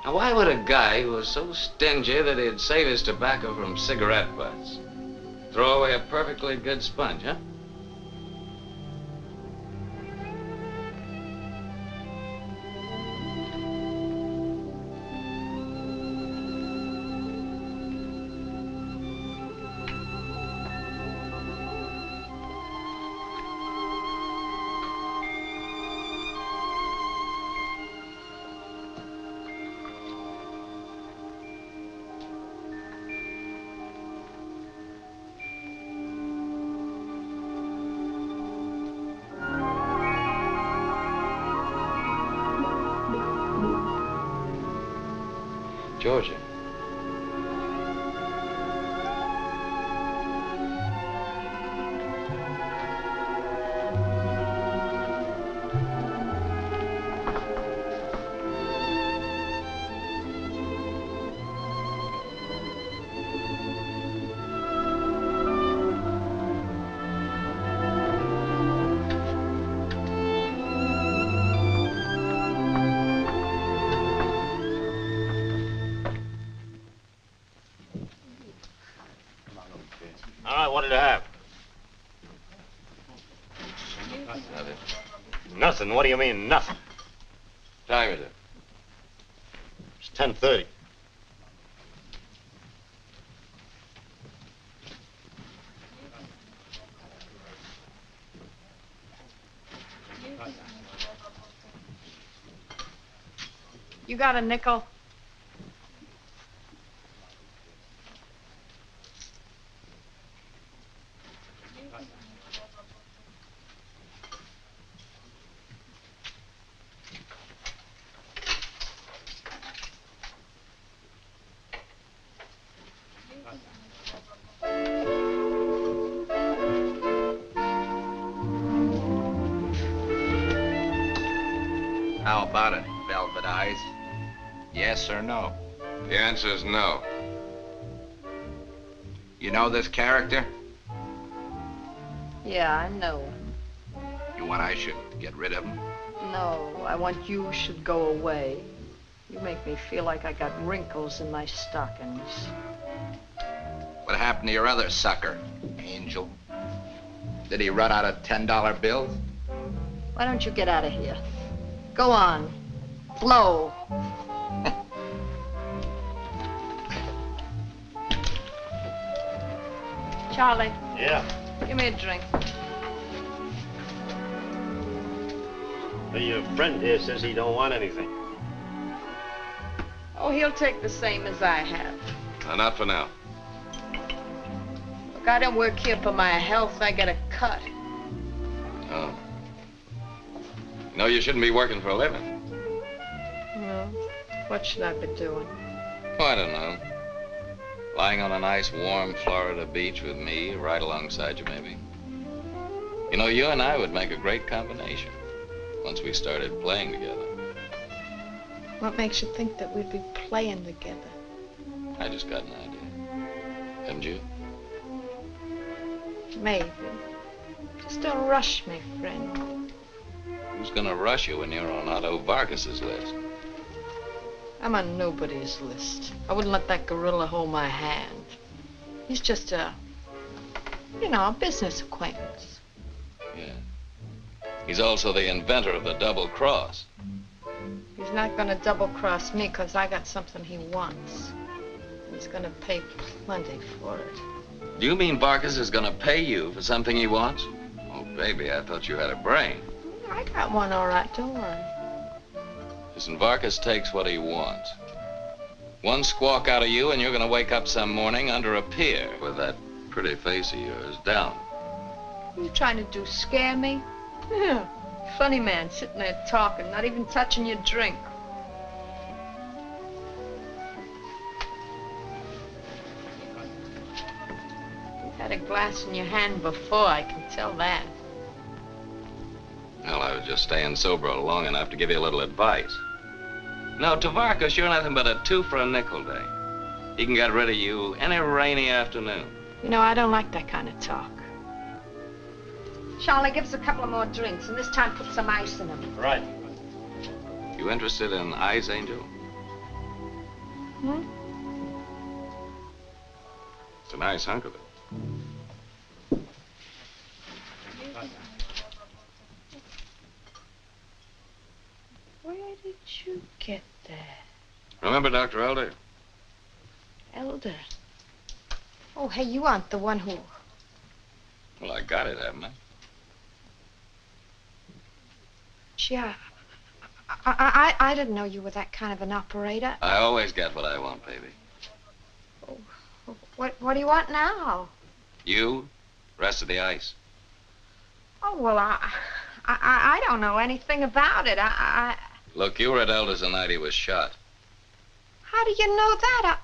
E: Now, why would a guy who was so stingy that he'd save his tobacco from cigarette butts throw away a perfectly good sponge, huh? Georgia.
N: All right, what did you have?
E: Nothing.
N: Nothing? What do you mean, nothing?
E: What time is it?
N: It's 10:30.
D: You got a nickel?
P: How about it, Velvet Eyes? Yes or no?
E: The answer is no.
P: You know this character?
O: Yeah, I know.
P: You want I should get rid of him?
O: No, I want you should go away.
Q: You make me feel like I got wrinkles in my stockings.
P: What happened to your other sucker, Angel? Did he run out of $10 bills?
Q: Why don't you get out of here? Go on. Flow. Charlie.
R: Yeah.
Q: Give me a drink.
R: Well, your friend here says he don't want anything.
Q: Oh, he'll take the same as I have.
E: Not for now.
Q: Look, I don't work here for my health. I get a cut.
E: Oh. No, you shouldn't be working for a living.
Q: Well, what should I be doing?
E: Oh, I don't know. Lying on a nice, warm Florida beach with me, right alongside you, maybe. You know, you and I would make a great combination once we started playing together.
Q: What makes you think that we'd be playing together?
E: I just got an idea. Haven't you?
Q: Maybe. Just don't rush me, friend.
E: Who's gonna rush you when you're on Otto Vargas's list?
Q: I'm on nobody's list. I wouldn't let that gorilla hold my hand. He's just a business acquaintance.
E: Yeah. He's also the inventor of the double cross.
Q: He's not gonna double-cross me because I got something he wants. He's gonna pay plenty for it.
E: Do you mean Vargas is gonna pay you for something he wants? Oh, baby, I thought you had a brain.
Q: I got one all right, don't worry.
E: Listen, Vargas takes what he wants. One squawk out of you and you're gonna wake up some morning under a pier with that pretty face of yours down.
Q: What are you trying to do, scare me? Yeah. Funny man, sitting there talking, not even touching your drink. You had a glass in your hand before, I can tell that.
E: Well, I was just staying sober long enough to give you a little advice. No, to Vargas, you're nothing but a 2 for a nickel day. He can get rid of you any rainy afternoon.
Q: You know, I don't like that kind of talk. Charlie, give us a couple of more drinks, and this time put some ice in them.
R: Right.
E: You interested in Ice Angel?
Q: Hmm?
E: It's a nice hunk of it.
Q: Where did you get that?
E: Remember Dr. Elder?
Q: Elder? Oh, hey, you aren't the one who...
E: Well, I got it, haven't I?
Q: Gee, I didn't know you were that kind of an operator.
E: I always get what I want, baby.
Q: Oh, what do you want now?
E: You, rest of the ice.
Q: Oh, well, I don't know anything about it.
E: Look, you were at Elder's the night he was shot.
Q: How do you know that?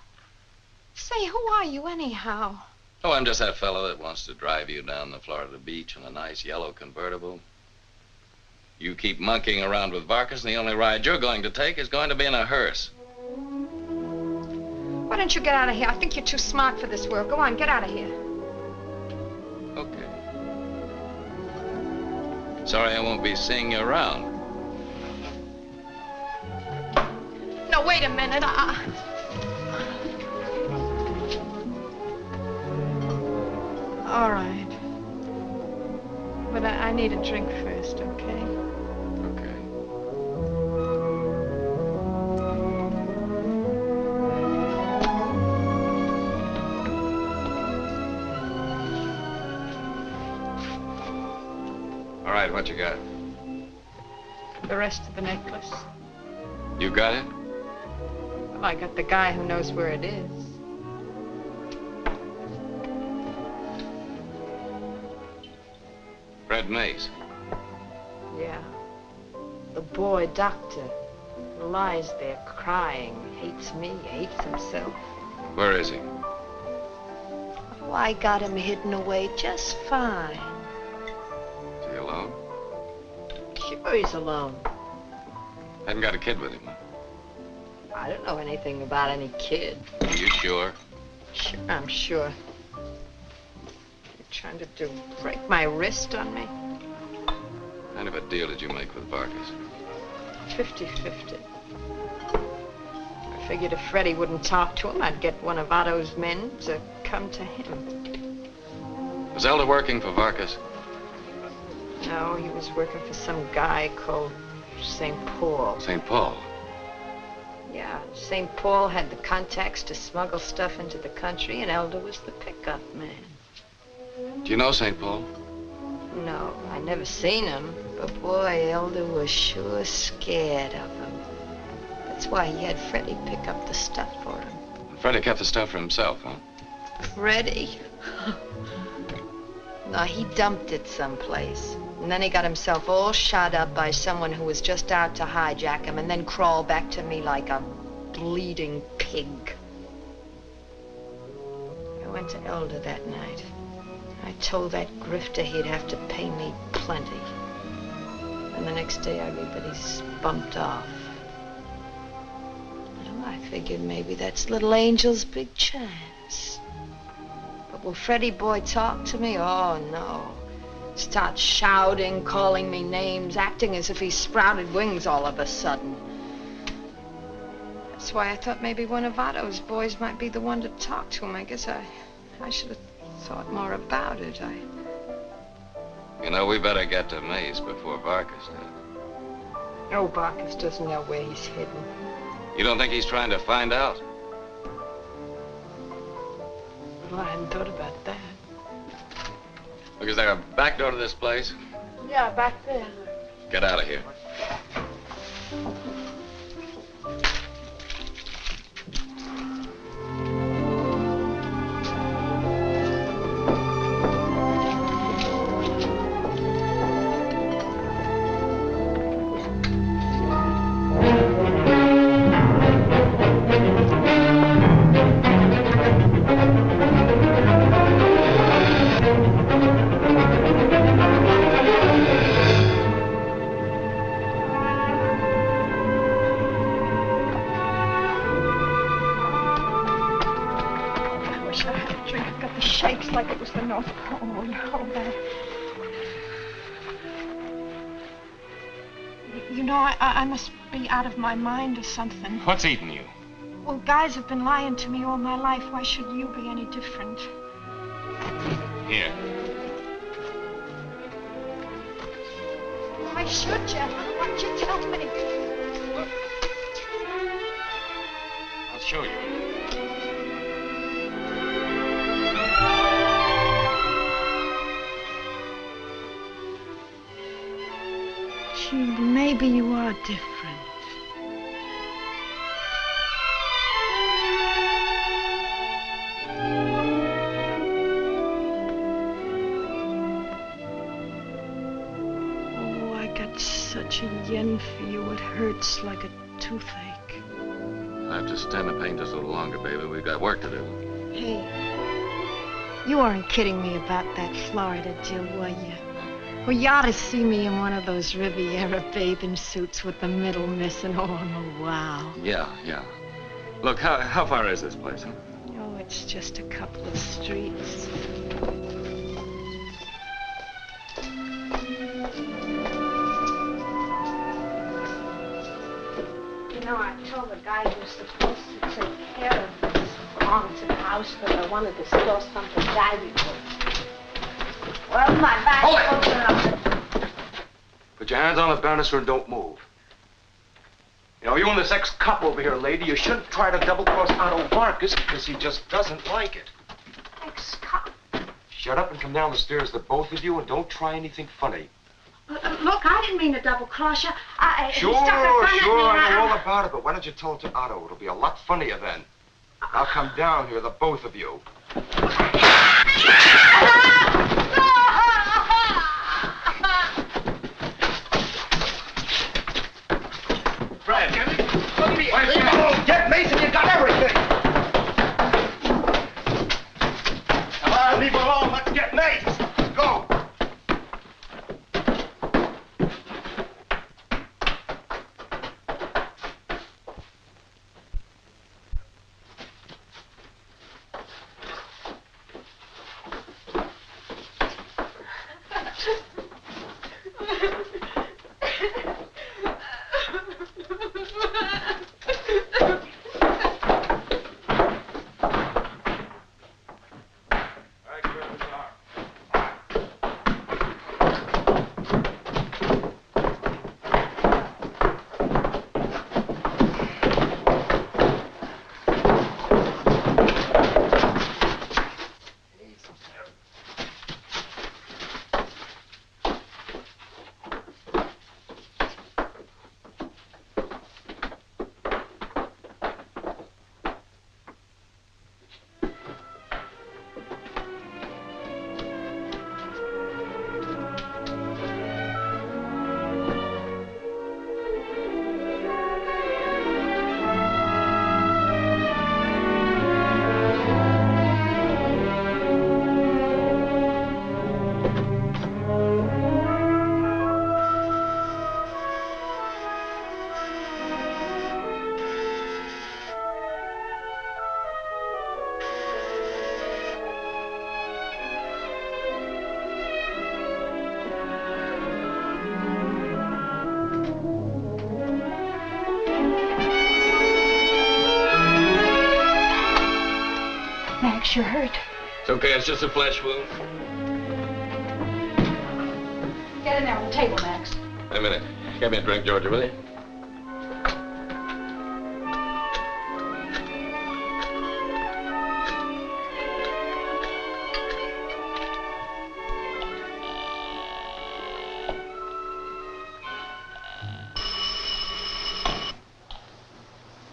Q: Say, who are you anyhow?
E: Oh, I'm just that fellow that wants to drive you down the Florida beach in a nice yellow convertible. You keep monkeying around with Vargas, and the only ride you're going to take is going to be in a hearse.
Q: Why don't you get out of here? I think you're too smart for this world. Go on, get out of here.
E: Okay. Sorry I won't be seeing you around.
Q: No, wait a minute. All right. But I need a drink first, okay?
E: Okay. All right, what you got?
Q: The rest of the necklace.
E: You got it?
Q: Well, I got the guy who knows where it is.
E: Fred Mace.
Q: Yeah. The boy doctor who lies there crying, hates me, hates himself.
E: Where is he?
Q: Oh, I got him hidden away just fine.
E: Is he alone?
Q: Sure he's alone.
E: Hadn't got a kid with him, huh?
Q: I don't know anything about any kid.
E: Are you sure?
Q: Sure, I'm sure. You're trying to do? Break my wrist on me?
E: What kind of a deal did you make with Vargas?
Q: 50-50. figured if Freddie wouldn't talk to him, I'd get one of Otto's men to come to him.
E: Was Elder working for Varkas?
Q: No, he was working for some guy called St. Paul.
E: St. Paul?
Q: Yeah, St. Paul had the contacts to smuggle stuff into the country, and Elder was the pickup man.
E: Do you know St. Paul?
Q: No, I never seen him, but boy, Elder was sure scared of him. That's why he had Freddie pick up the stuff for him.
E: Freddie kept the stuff for himself, huh?
Q: Freddie? No, he dumped it someplace. And then he got himself all shot up by someone who was just out to hijack him and then crawled back to me like a bleeding pig. I went to Elder that night. I told that grifter he'd have to pay me plenty. And the next day I read that he's bumped off. Well, I figured maybe that's little Angel's big chance. But will Freddie boy talk to me? Oh, no. Start shouting, calling me names, acting as if he sprouted wings all of a sudden. That's why I thought maybe one of Otto's boys might be the one to talk to him. I guess I should have thought more about it.
E: You know, we better get to Maze before Varkas does.
Q: Oh, Varkas doesn't know where he's hidden.
E: You don't think he's trying to find out?
Q: Well, I hadn't thought about that.
E: Look, is there a back door to this place?
Q: Yeah, back there.
E: Get out of here.
D: Like it was the North Pole. Oh, bad. You know, I must be out of my mind or something.
F: What's eating you?
D: Well, guys have been lying to me all my life. Why should you be any different?
F: Here.
D: Why should you? Why don't you tell me?
F: Look. I'll show you.
D: Maybe you are different. Oh, I got such a yen for you. It hurts like a toothache.
E: I'll have to stand the pain just a little longer, baby. We've got work to do.
D: Hey, you weren't kidding me about that Florida deal, were you? Well, you ought to see me in one of those Riviera bathing suits with the middle missing. Oh, I'm a wow.
E: Yeah. Look, how far is this place, huh?
D: Oh, it's just a couple of streets. You know, I told the guy who was supposed to take care of this haunted house that I wanted to store something valuable. Well, my bag's close enough.
M: Put your hands on the banister and don't move. You know, you and this ex-cop over here, lady, you shouldn't try to double-cross Otto Varkas because he just doesn't like it.
D: Ex-cop?
M: Shut up and come down the stairs, the both of you, and don't try anything funny.
D: Look, I didn't mean to double-cross you.
M: Sure, I know all about it, but why don't you tell it to Otto? It'll be a lot funnier then. Now come down here, the both of you.
B: Fred, look me. Get Mason, you got everything. Now, leave alone. Let's get Mace. Go.
D: Max, you're hurt.
E: It's okay, it's just a flesh wound.
D: Get in there on the table, Max.
E: Wait a minute. Get me a drink, Georgia, will you?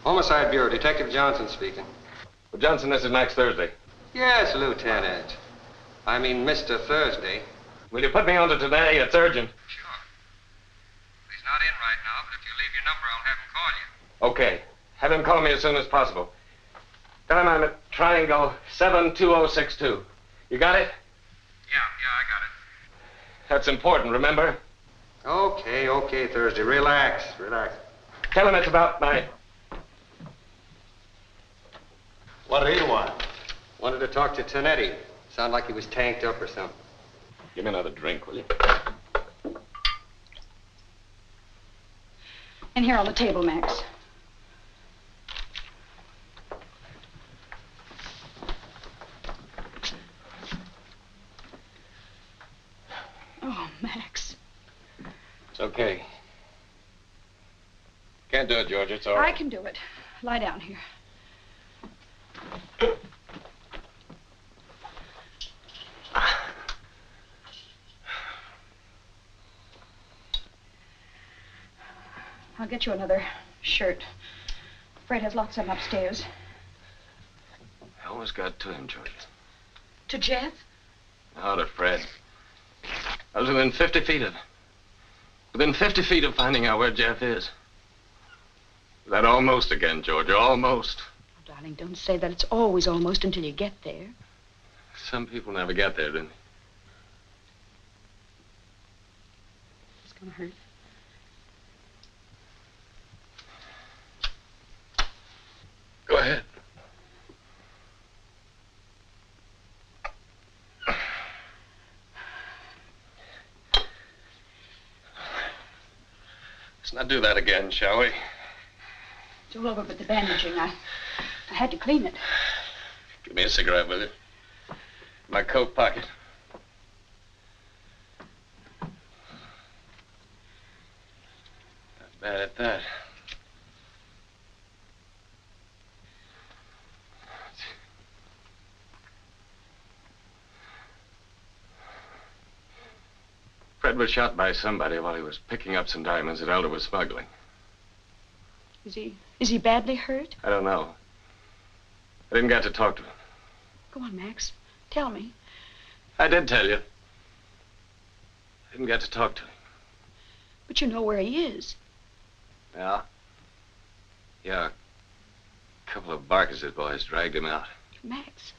J: Homicide Bureau, Detective Johnson speaking.
E: Well, Johnson, this is Max Thursday.
J: Yes, Lieutenant. I mean, Mr. Thursday.
E: Will you put me on to today? It's urgent.
J: Sure. He's not in right now, but if you leave your number, I'll have him call you.
E: Okay. Have him call me as soon as possible. Tell him I'm at Triangle 72062. You got it?
J: Yeah, I got it.
E: That's important, remember?
J: Okay, Thursday. Relax.
E: Tell him it's about my...
J: What do you want? Wanted to talk to Tonetti. Sounded like he was tanked up or something.
E: Give me another drink, will you?
D: In here on the table, Max. Oh, Max.
E: It's okay. Can't do it, Georgia. It's all right.
D: I can do it. Lie down here. I'll get you another shirt. Fred has lots of them upstairs.
E: I almost got to him, Georgia.
D: To Jeff?
E: No, to Fred. I was within 50 feet of... Within 50 feet of finding out where Jeff is. That almost again, Georgia, almost.
D: Oh, darling, don't say that. It's always almost until you get there.
E: Some people never get there, do they?
D: It's gonna hurt.
E: Go ahead. Let's not do that again, shall we?
D: It's all over but the bandaging. I had to clean it.
E: Give me a cigarette, will you? My coat pocket. Not bad at that. Fred was shot by somebody while he was picking up some diamonds that Elder was smuggling.
D: Is he badly hurt?
E: I don't know. I didn't get to talk to him.
D: Go on, Max. Tell me.
E: I did tell you. I didn't get to talk to him.
D: But you know where he is.
E: Yeah? Yeah. A couple of Barkis's boys dragged him out.
D: Max.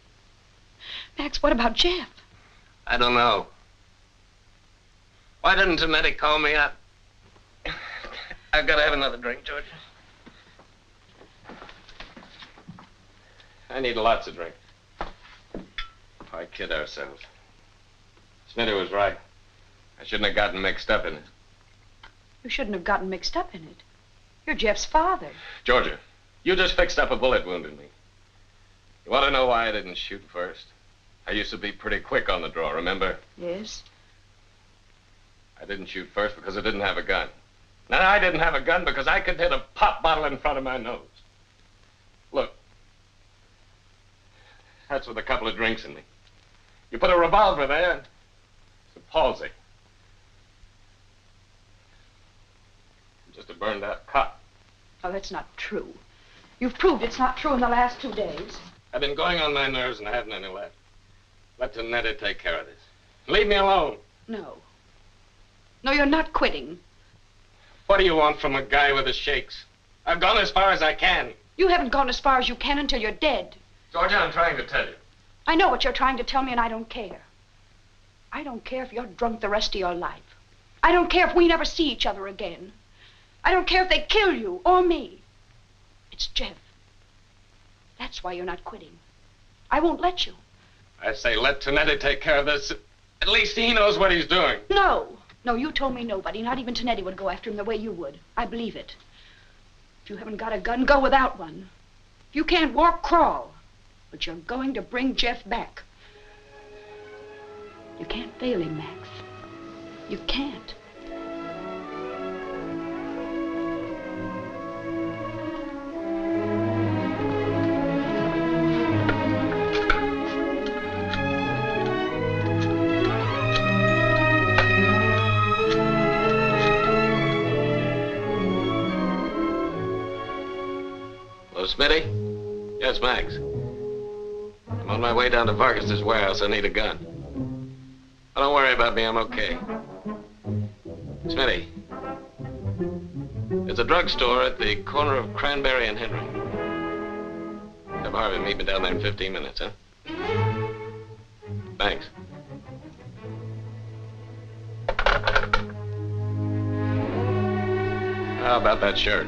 D: Max, what about Jeff?
E: I don't know. Why didn't Tonetti call me up? I've got to have another drink, Georgia. I need lots of drink. Why kid ourselves? Smitty was right. I shouldn't have gotten mixed up in it.
D: You shouldn't have gotten mixed up in it. You're Jeff's father.
E: Georgia, you just fixed up a bullet wound in me. You want to know why I didn't shoot first? I used to be pretty quick on the draw, remember?
D: Yes.
E: I didn't shoot first because I didn't have a gun. Now, I didn't have a gun because I could hit a pop bottle in front of my nose. Look. That's with a couple of drinks in me. You put a revolver there, and it's a palsy. I'm just a burned out cop.
D: Oh, that's not true. You've proved it's not true in the last 2 days.
E: I've been going on my nerves and I haven't any left. Let Tonetti take care of this. Leave me alone.
D: No. No, you're not quitting.
E: What do you want from a guy with the shakes? I've gone as far as I can.
D: You haven't gone as far as you can until you're dead.
E: Georgia, I'm trying to tell you.
D: I know what you're trying to tell me, and I don't care. I don't care if you're drunk the rest of your life. I don't care if we never see each other again. I don't care if they kill you or me. It's Jeff. That's why you're not quitting. I won't let you.
E: I say let Tonetti take care of this. At least he knows what he's doing.
D: No. No, you told me nobody, not even Tonetti, would go after him the way you would. I believe it. If you haven't got a gun, go without one. If you can't walk, crawl. but you're going to bring Jeff back. You can't fail him, Max. You can't.
J: Hello, Smitty? Yes, Max. I'm on my way down to Vargas's warehouse. I need a gun. Oh, don't worry about me. I'm okay. Smitty, there's a drugstore at the corner of Cranberry and Henry. Have Harvey meet me down there in 15 minutes, huh? Thanks. How about that shirt?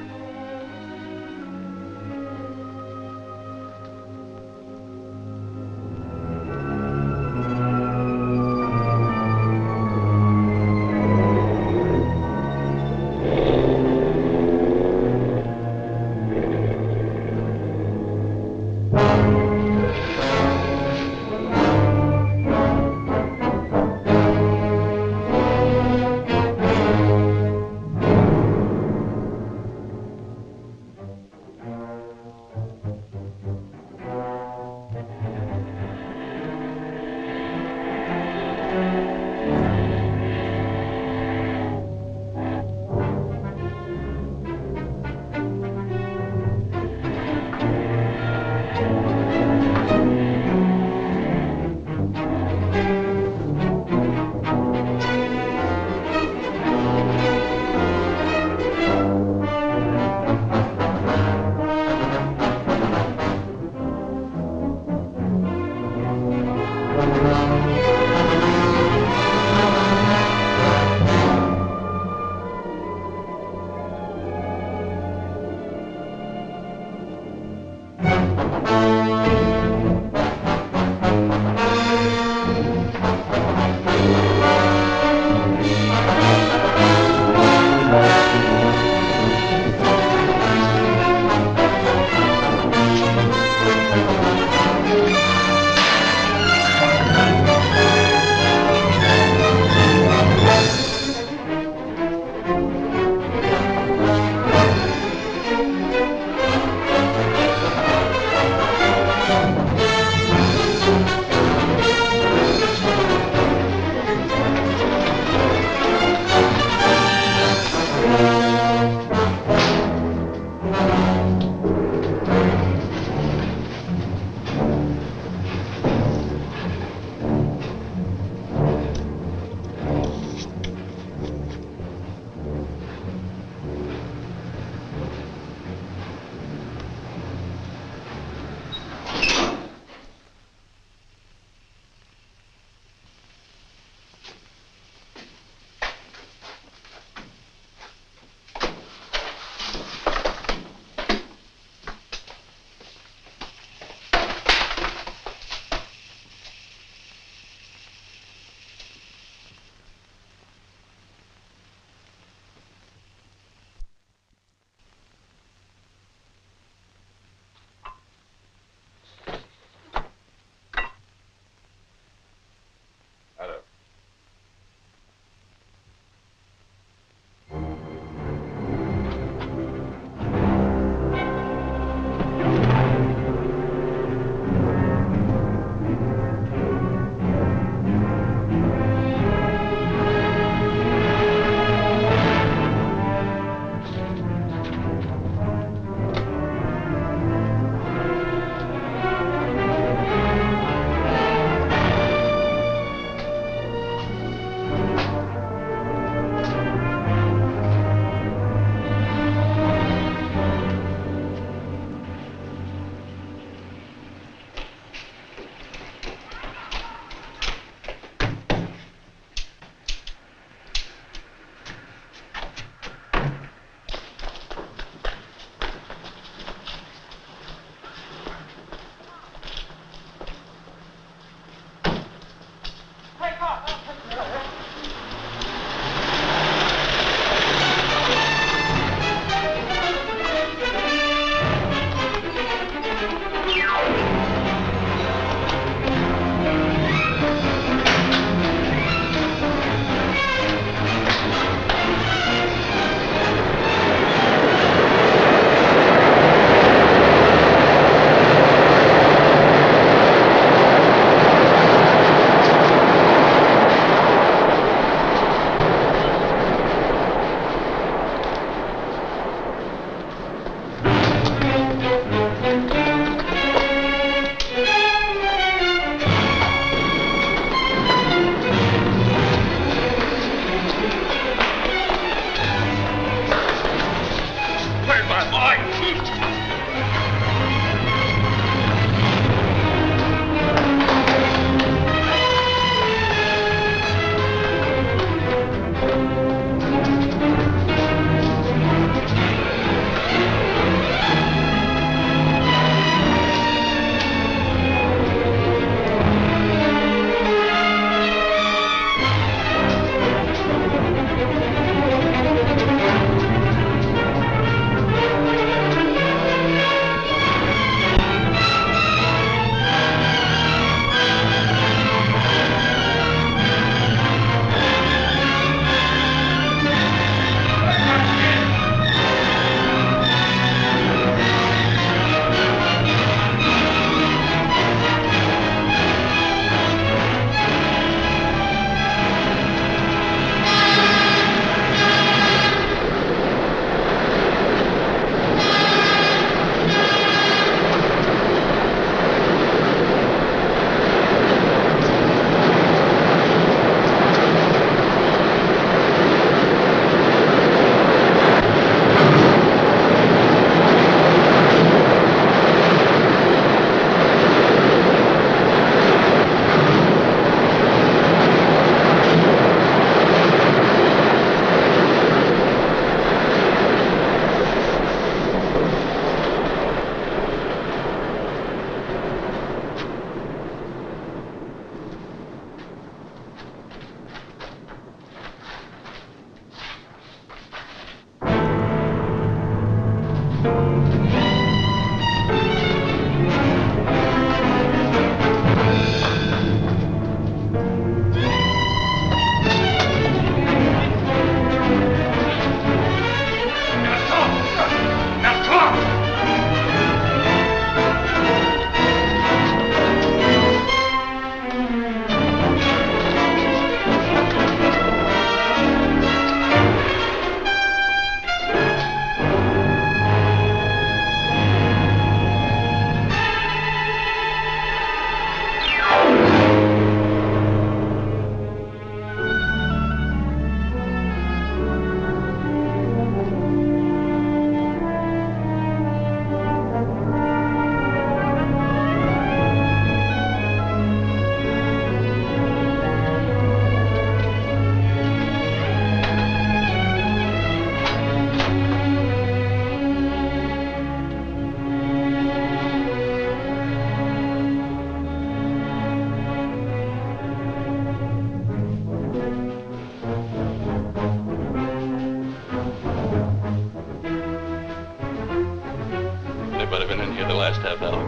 J: that fellow?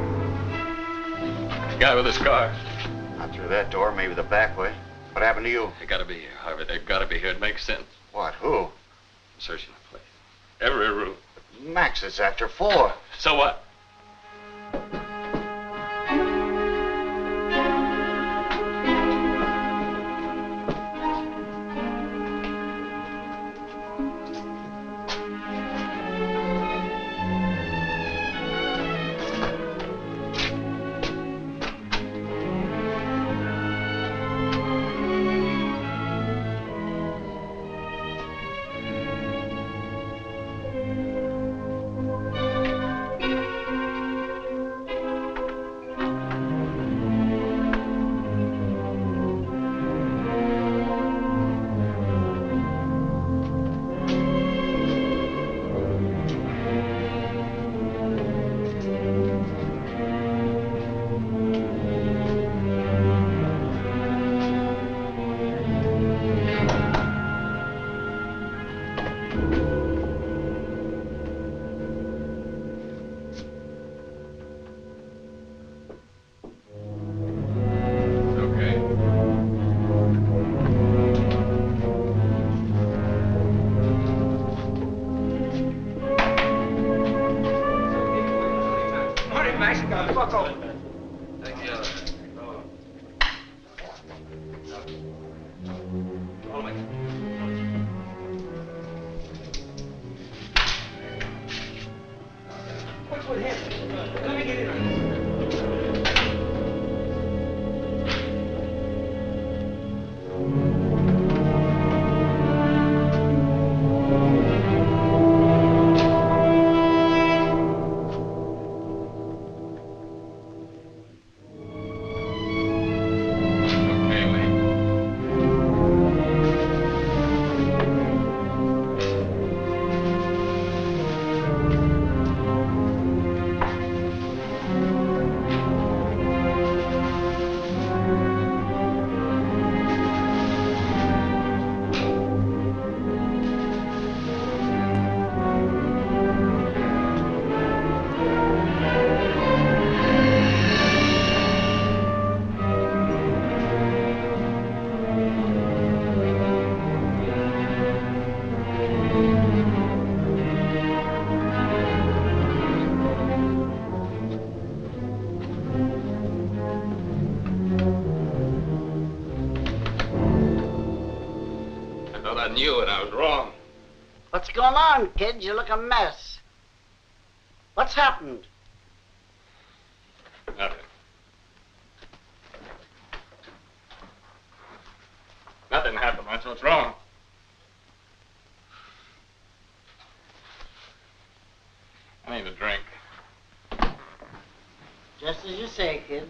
J: The guy with the scar.
I: Not through that door, maybe the back way. What happened to you?
J: They gotta be here, Harvey. They've gotta be here. It makes sense.
I: What? Who?
J: I'm searching the place. Every room.
I: Max, it's after 4.
J: So what?
E: I knew it. I was wrong.
C: What's going on, kid? You look a mess. What's happened?
E: Nothing. Nothing happened. That's what's wrong. I need a drink.
C: Just as you say, kid.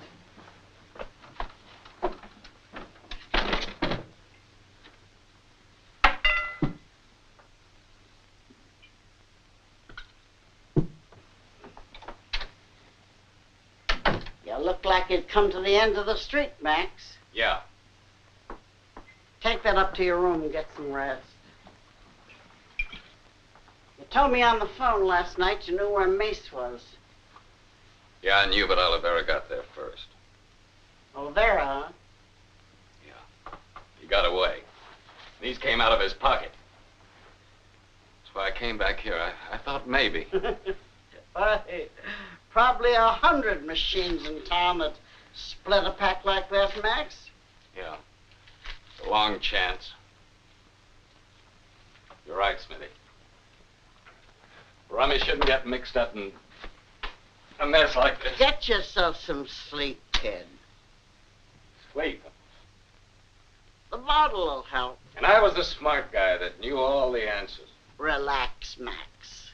C: You look like you'd come to the end of the street, Max.
E: Yeah.
C: Take that up to your room and get some rest. You told me on the phone last night you knew where Mace was.
E: Yeah, I knew, but Oliveira got there first.
C: Oliveira, huh?
E: He got away. These came out of his pocket. That's why I came back here. I thought maybe.
C: Hey, probably 100 machines in town that split a pack like that, Max.
E: Yeah. It's a long chance. You're right, Smitty. Rummy shouldn't get mixed up in a mess like this.
C: Get yourself some sleep, kid.
E: Sleep.
C: The bottle will help.
E: And I was the smart guy that knew all the answers.
C: Relax, Max.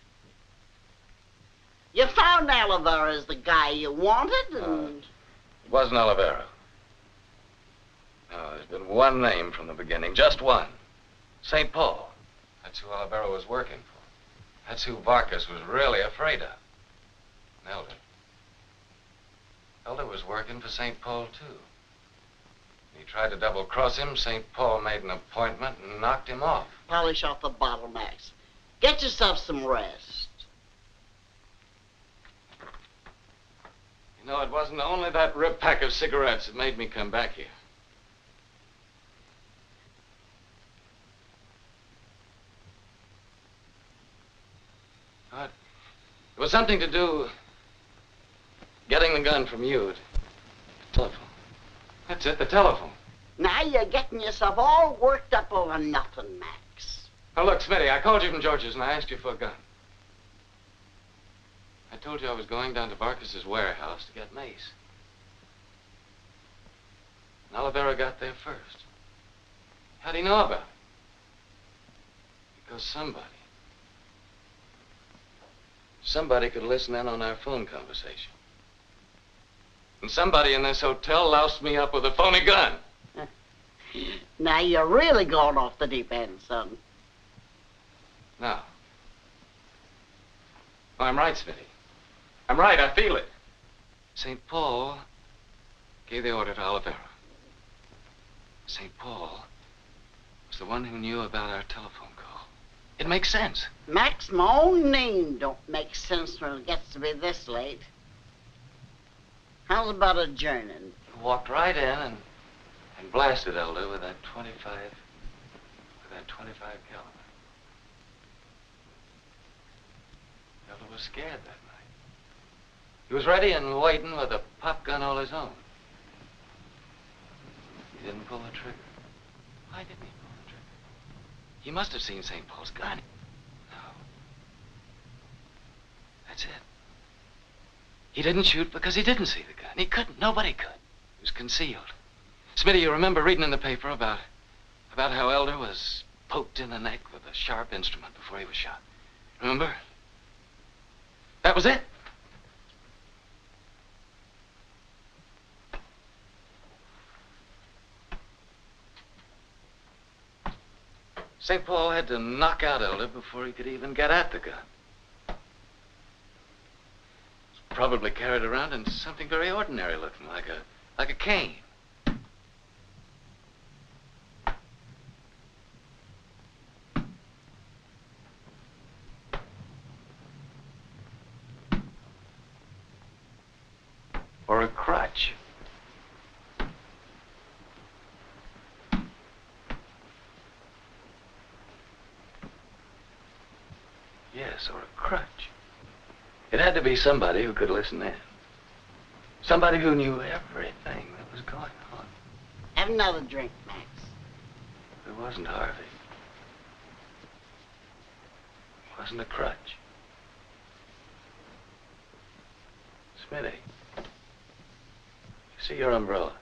C: You found Oliveira as the guy you wanted, and...
E: It wasn't Oliveira. No, there's been one name from the beginning, just one. St. Paul. That's who Oliveira was working for. That's who Vargas was really afraid of. Elder. Elder was working for St. Paul, too. He tried to double-cross him. St. Paul made an appointment and knocked him off.
C: Polish off the bottle, Max. Get yourself some rest.
E: You know, it wasn't only that rip pack of cigarettes that made me come back here. What? It was something to do getting the gun from you. The telephone. That's it, the telephone.
C: Now you're getting yourself all worked up over nothing, Max.
E: Now, look, Smitty, I called you from George's and I asked you for a gun. I told you I was going down to Vargas's warehouse to get mace. And Olivera got there first. How'd he know about it? Because somebody could listen in on our phone conversation. And somebody in this hotel loused me up with a phony gun.
C: Now you're really going off the deep end, son.
E: No. Oh, I'm right, Smitty. I'm right, I feel it. St. Paul gave the order to Olivera. St. Paul was the one who knew about our telephone call. It makes sense.
C: Max, my own name don't make sense when it gets to be this late. How's about adjourning?
E: Walked right in and blasted Elder with that 25 caliber. Elder was scared that night. He was ready and waiting with a pop gun all his own. He didn't pull the trigger. Why didn't he pull the trigger? He must have seen St. Paul's gun. No. That's it. He didn't shoot because he didn't see the gun. He couldn't. Nobody could. It was concealed. Smitty, you remember reading in the paper about how Elder was poked in the neck with a sharp instrument before he was shot. Remember? That was it. St. Paul had to knock out Elder before he could even get at the gun. Probably carried around in something very ordinary looking, like a cane. Or a crutch. Yes, or a crutch. It had to be somebody who could listen in. Somebody who knew everything that was going on.
C: Have another drink, Max.
E: It wasn't Harvey. It wasn't a crutch. Smitty, you see your umbrella?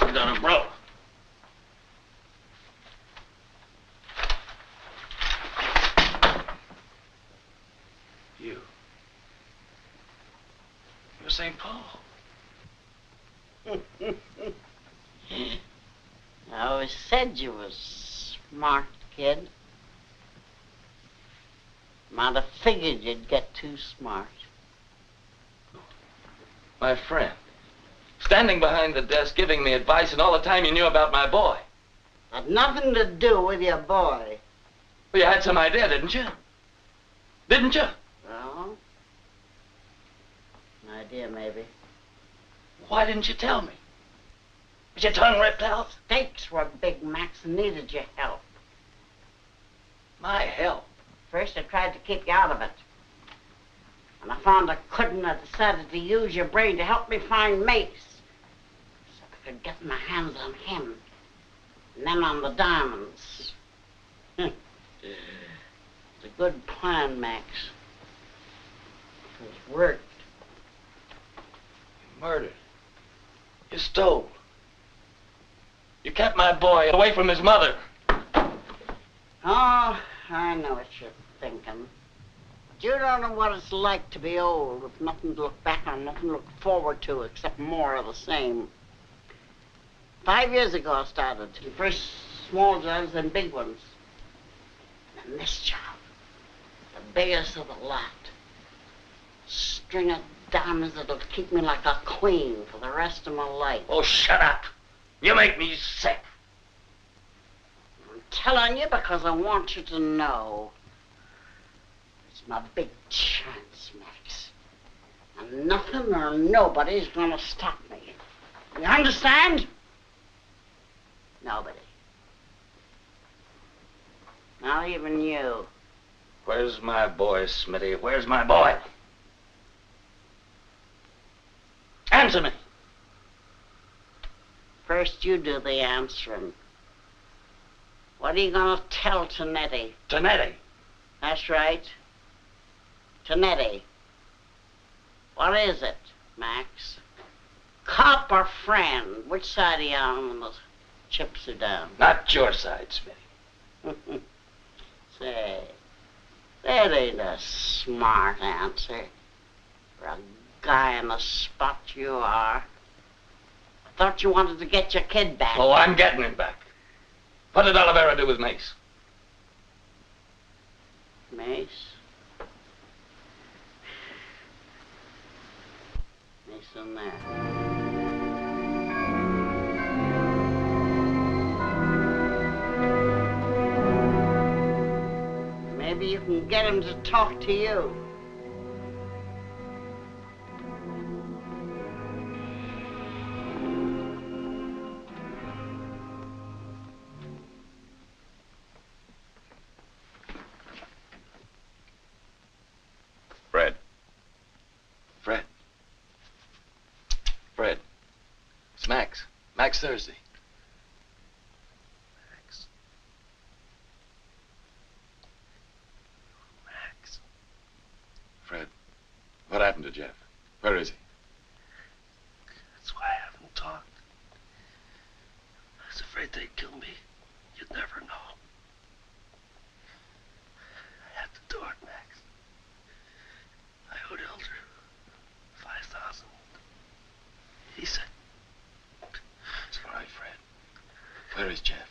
N: Sit down, umbrella.
E: You're St. Paul.
C: I always said you was smart, kid. Might have figured you'd get too smart.
E: My friend. Standing behind the desk, giving me advice, and all the time you knew about my boy.
C: Had nothing to do with your boy.
E: Well, you had some idea, didn't you? Didn't you?
C: Well, an idea, maybe.
E: Why didn't you tell me? Was your tongue ripped out?
C: Stakes were big, Max, and needed your help.
E: My help?
C: First, I tried to keep you out of it. When I found I couldn't, I decided to use your brain to help me find Mace. So I could get my hands on him. And then on the diamonds. It's a good plan, Max. It's worked.
E: You murdered. You stole. You kept my boy away from his mother.
C: Oh, I know what you're thinking. But you don't know what it's like to be old with nothing to look back on, nothing to look forward to except more of the same. 5 years ago I started. First small jobs, then big ones. And this job, the biggest of the lot. String of diamonds that'll keep me like a queen for the rest of my life.
E: Oh, shut up. You make me sick.
C: telling you because I want you to know. It's my big chance, Max. And nothing or nobody's gonna stop me. You understand? Nobody. Not even you.
N: Where's my boy, Smitty? Where's my boy? Answer me.
C: First, you do the answering. What are you gonna tell Tonetti?
N: Tonetti?
C: That's right. Tonetti. What is it, Max? Cop or friend? Which side are you on when the chips are down?
N: Not your side, Smitty.
C: Say, that ain't a smart answer for a guy in the spot you are. I thought you wanted to get your kid back.
N: Oh, I'm getting him back. What did Oliveira do with Mace?
C: Mace? Mace in there. Maybe you can get him to talk to you.
J: Fred. Fred. Fred. It's Max. Max Thursday. Max. Max. Fred, what happened to Jeff? Where is he?
S: That's why I haven't talked. I was afraid they'd kill me. You'd never know. I had to do it, Max. I owed Elder 5,000. He said...
J: It's all right, Fred. Where is Jeff?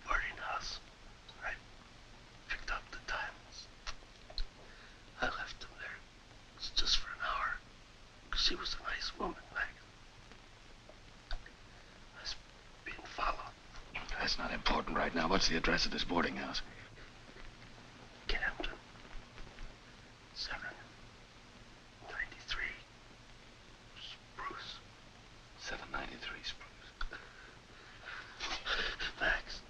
S: Boarding house. I picked up the diamonds. I left him there. It's just for an hour. Because she was a nice woman, Max. I was being followed.
J: That's not important right now. What's the address of this boarding house?
S: Camden. 793. Spruce.
J: 793 Spruce.
S: Max.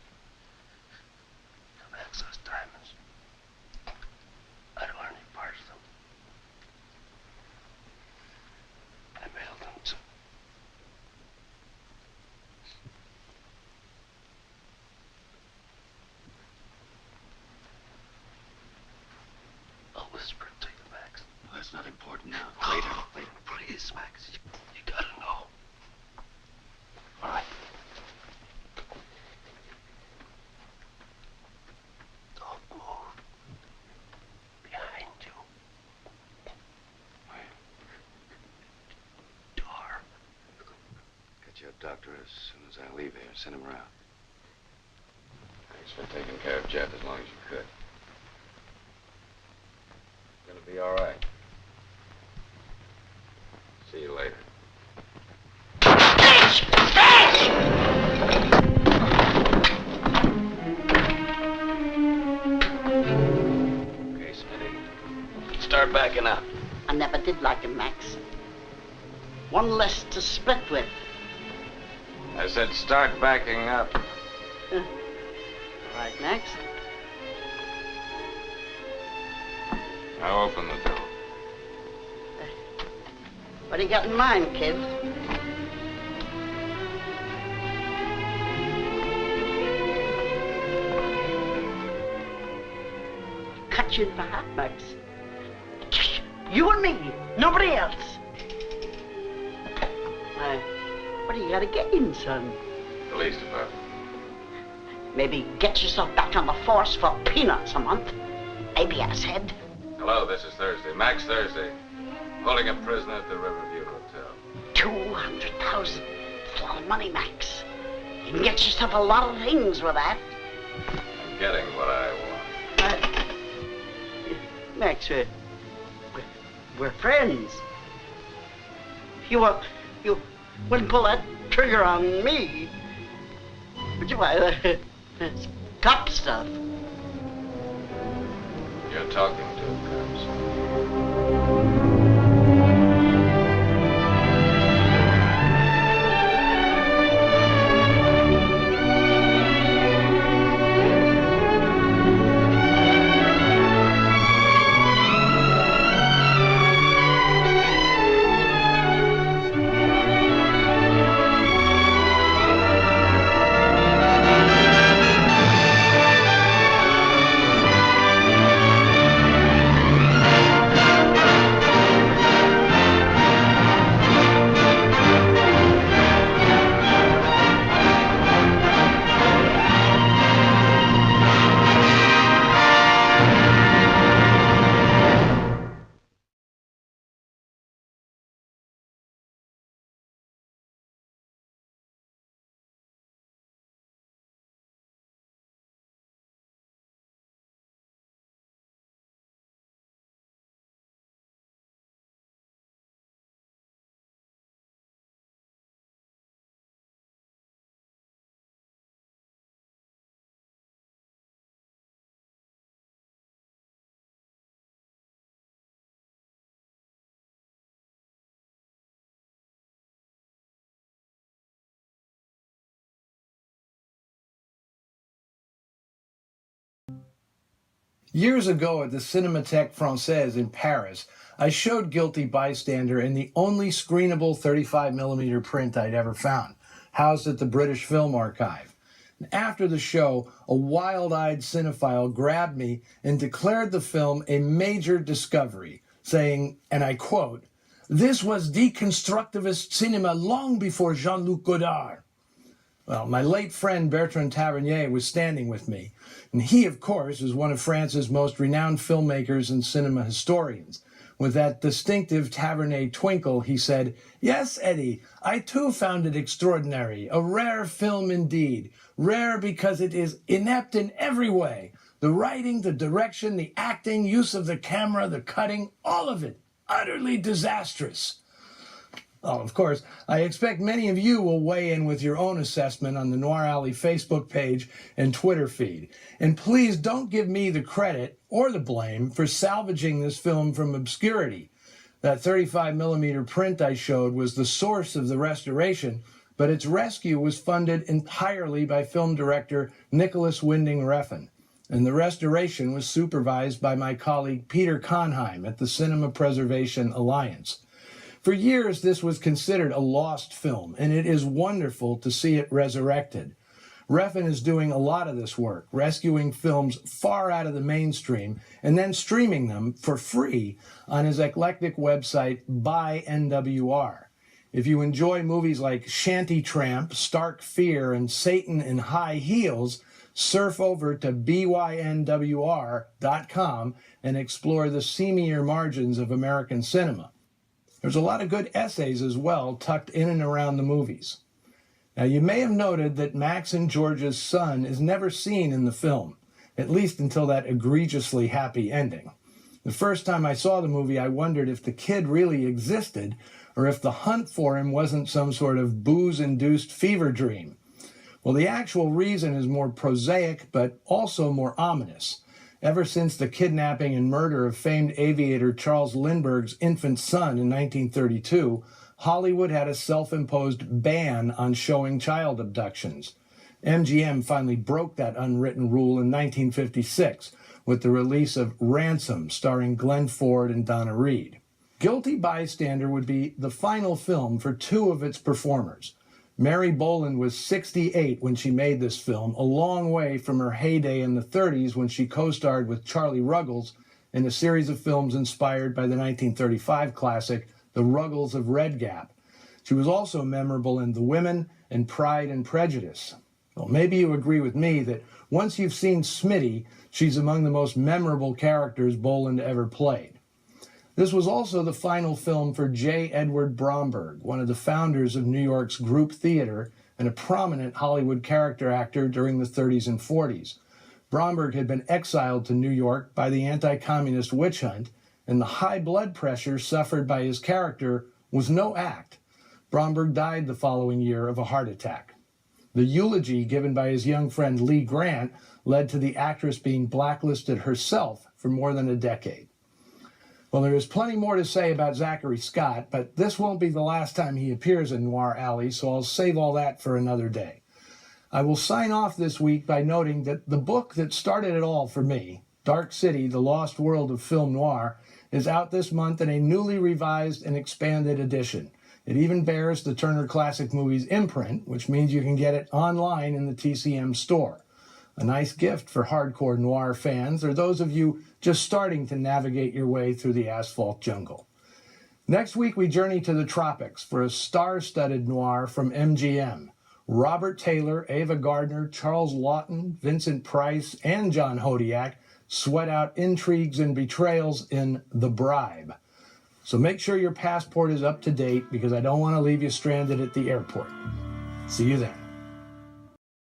S: Max, those diamonds. I don't want any parts of them. I mailed them to... I'll whisper it to you, Max.
J: Well, that's not important now. Later. Later.
S: Please, Max. You gotta know.
J: All right.
S: Don't move. Behind you.
J: Where?
S: Door.
J: Get you a doctor as soon as I leave here. Send him around.
E: Thanks for taking care of Jeff as long as you could. Gonna be all right. See you later.
N: Okay, Smitty. Start backing up.
C: I never did like him, Max. One less to split with.
E: I said start backing up.
C: All right, Max.
E: Now open the door.
C: What do you got in mind, kid? Cut you in the half, Max. You and me, nobody else. What do you got to gain, son?
E: Police department.
C: Maybe get yourself back on the force for peanuts a month. Maybe, asshead.
E: Hello, this is Thursday. Max Thursday. Holding a prisoner at the Riverview Hotel.
C: 200,000. That's a lot of money, Max. You can get yourself a lot of things with that.
E: I'm getting what I want.
C: Max, we're friends. You wouldn't pull that trigger on me. It's cop stuff.
E: You're talking to cops.
A: Years ago at the Cinémathèque Française in Paris, I showed Guilty Bystander in the only screenable 35mm print I'd ever found, housed at the British Film Archive. And after the show, a wild-eyed cinephile grabbed me and declared the film a major discovery, saying, and I quote, "This was deconstructivist cinema long before Jean-Luc Godard." Well, my late friend Bertrand Tavernier was standing with me, and he, of course, is one of France's most renowned filmmakers and cinema historians. With that distinctive Tavernier twinkle, he said, "Yes, Eddie, I too found it extraordinary, a rare film indeed. Rare because it is inept in every way. The writing, the direction, the acting, use of the camera, the cutting, all of it, utterly disastrous." Oh, of course, I expect many of you will weigh in with your own assessment on the Noir Alley Facebook page and Twitter feed. And please don't give me the credit or the blame for salvaging this film from obscurity. That 35mm print I showed was the source of the restoration, but its rescue was funded entirely by film director Nicholas Winding Refn. And the restoration was supervised by my colleague Peter Conheim at the Cinema Preservation Alliance. For years, this was considered a lost film, and it is wonderful to see it resurrected. Refn is doing a lot of this work, rescuing films far out of the mainstream and then streaming them for free on his eclectic website, By NWR. If you enjoy movies like Shanty Tramp, Stark Fear, and Satan in High Heels, surf over to bynwr.com and explore the seamier margins of American cinema. There's a lot of good essays as well tucked in and around the movies. Now, you may have noted that Max and George's son is never seen in the film, at least until that egregiously happy ending. The first time I saw the movie, I wondered if the kid really existed or if the hunt for him wasn't some sort of booze-induced fever dream. Well, the actual reason is more prosaic, but also more ominous. Ever since the kidnapping and murder of famed aviator Charles Lindbergh's infant son in 1932, Hollywood had a self-imposed ban on showing child abductions. MGM finally broke that unwritten rule in 1956 with the release of Ransom, starring Glenn Ford and Donna Reed. Guilty Bystander would be the final film for two of its performers. Mary Boland was 68 when she made this film, a long way from her heyday in the 30s when she co-starred with Charlie Ruggles in a series of films inspired by the 1935 classic, The Ruggles of Red Gap. She was also memorable in The Women and Pride and Prejudice. Well, maybe you agree with me that once you've seen Smitty, she's among the most memorable characters Boland ever played. This was also the final film for J. Edward Bromberg, one of the founders of New York's Group Theater and a prominent Hollywood character actor during the 30s and 40s. Bromberg had been exiled to New York by the anti-communist witch hunt, and the high blood pressure suffered by his character was no act. Bromberg died the following year of a heart attack. The eulogy given by his young friend Lee Grant led to the actress being blacklisted herself for more than a decade. Well, there is plenty more to say about Zachary Scott, but this won't be the last time he appears in Noir Alley, so I'll save all that for another day. I will sign off this week by noting that the book that started it all for me, Dark City, The Lost World of Film Noir, is out this month in a newly revised and expanded edition. It even bears the Turner Classic Movies imprint, which means you can get it online in the TCM store. A nice gift for hardcore noir fans or those of you just starting to navigate your way through the asphalt jungle. Next week, we journey to the tropics for a star-studded noir from MGM. Robert Taylor, Ava Gardner, Charles Lawton, Vincent Price, and John Hodiak sweat out intrigues and betrayals in The Bribe. So make sure your passport is up to date because I don't want to leave you stranded at the airport. See you then.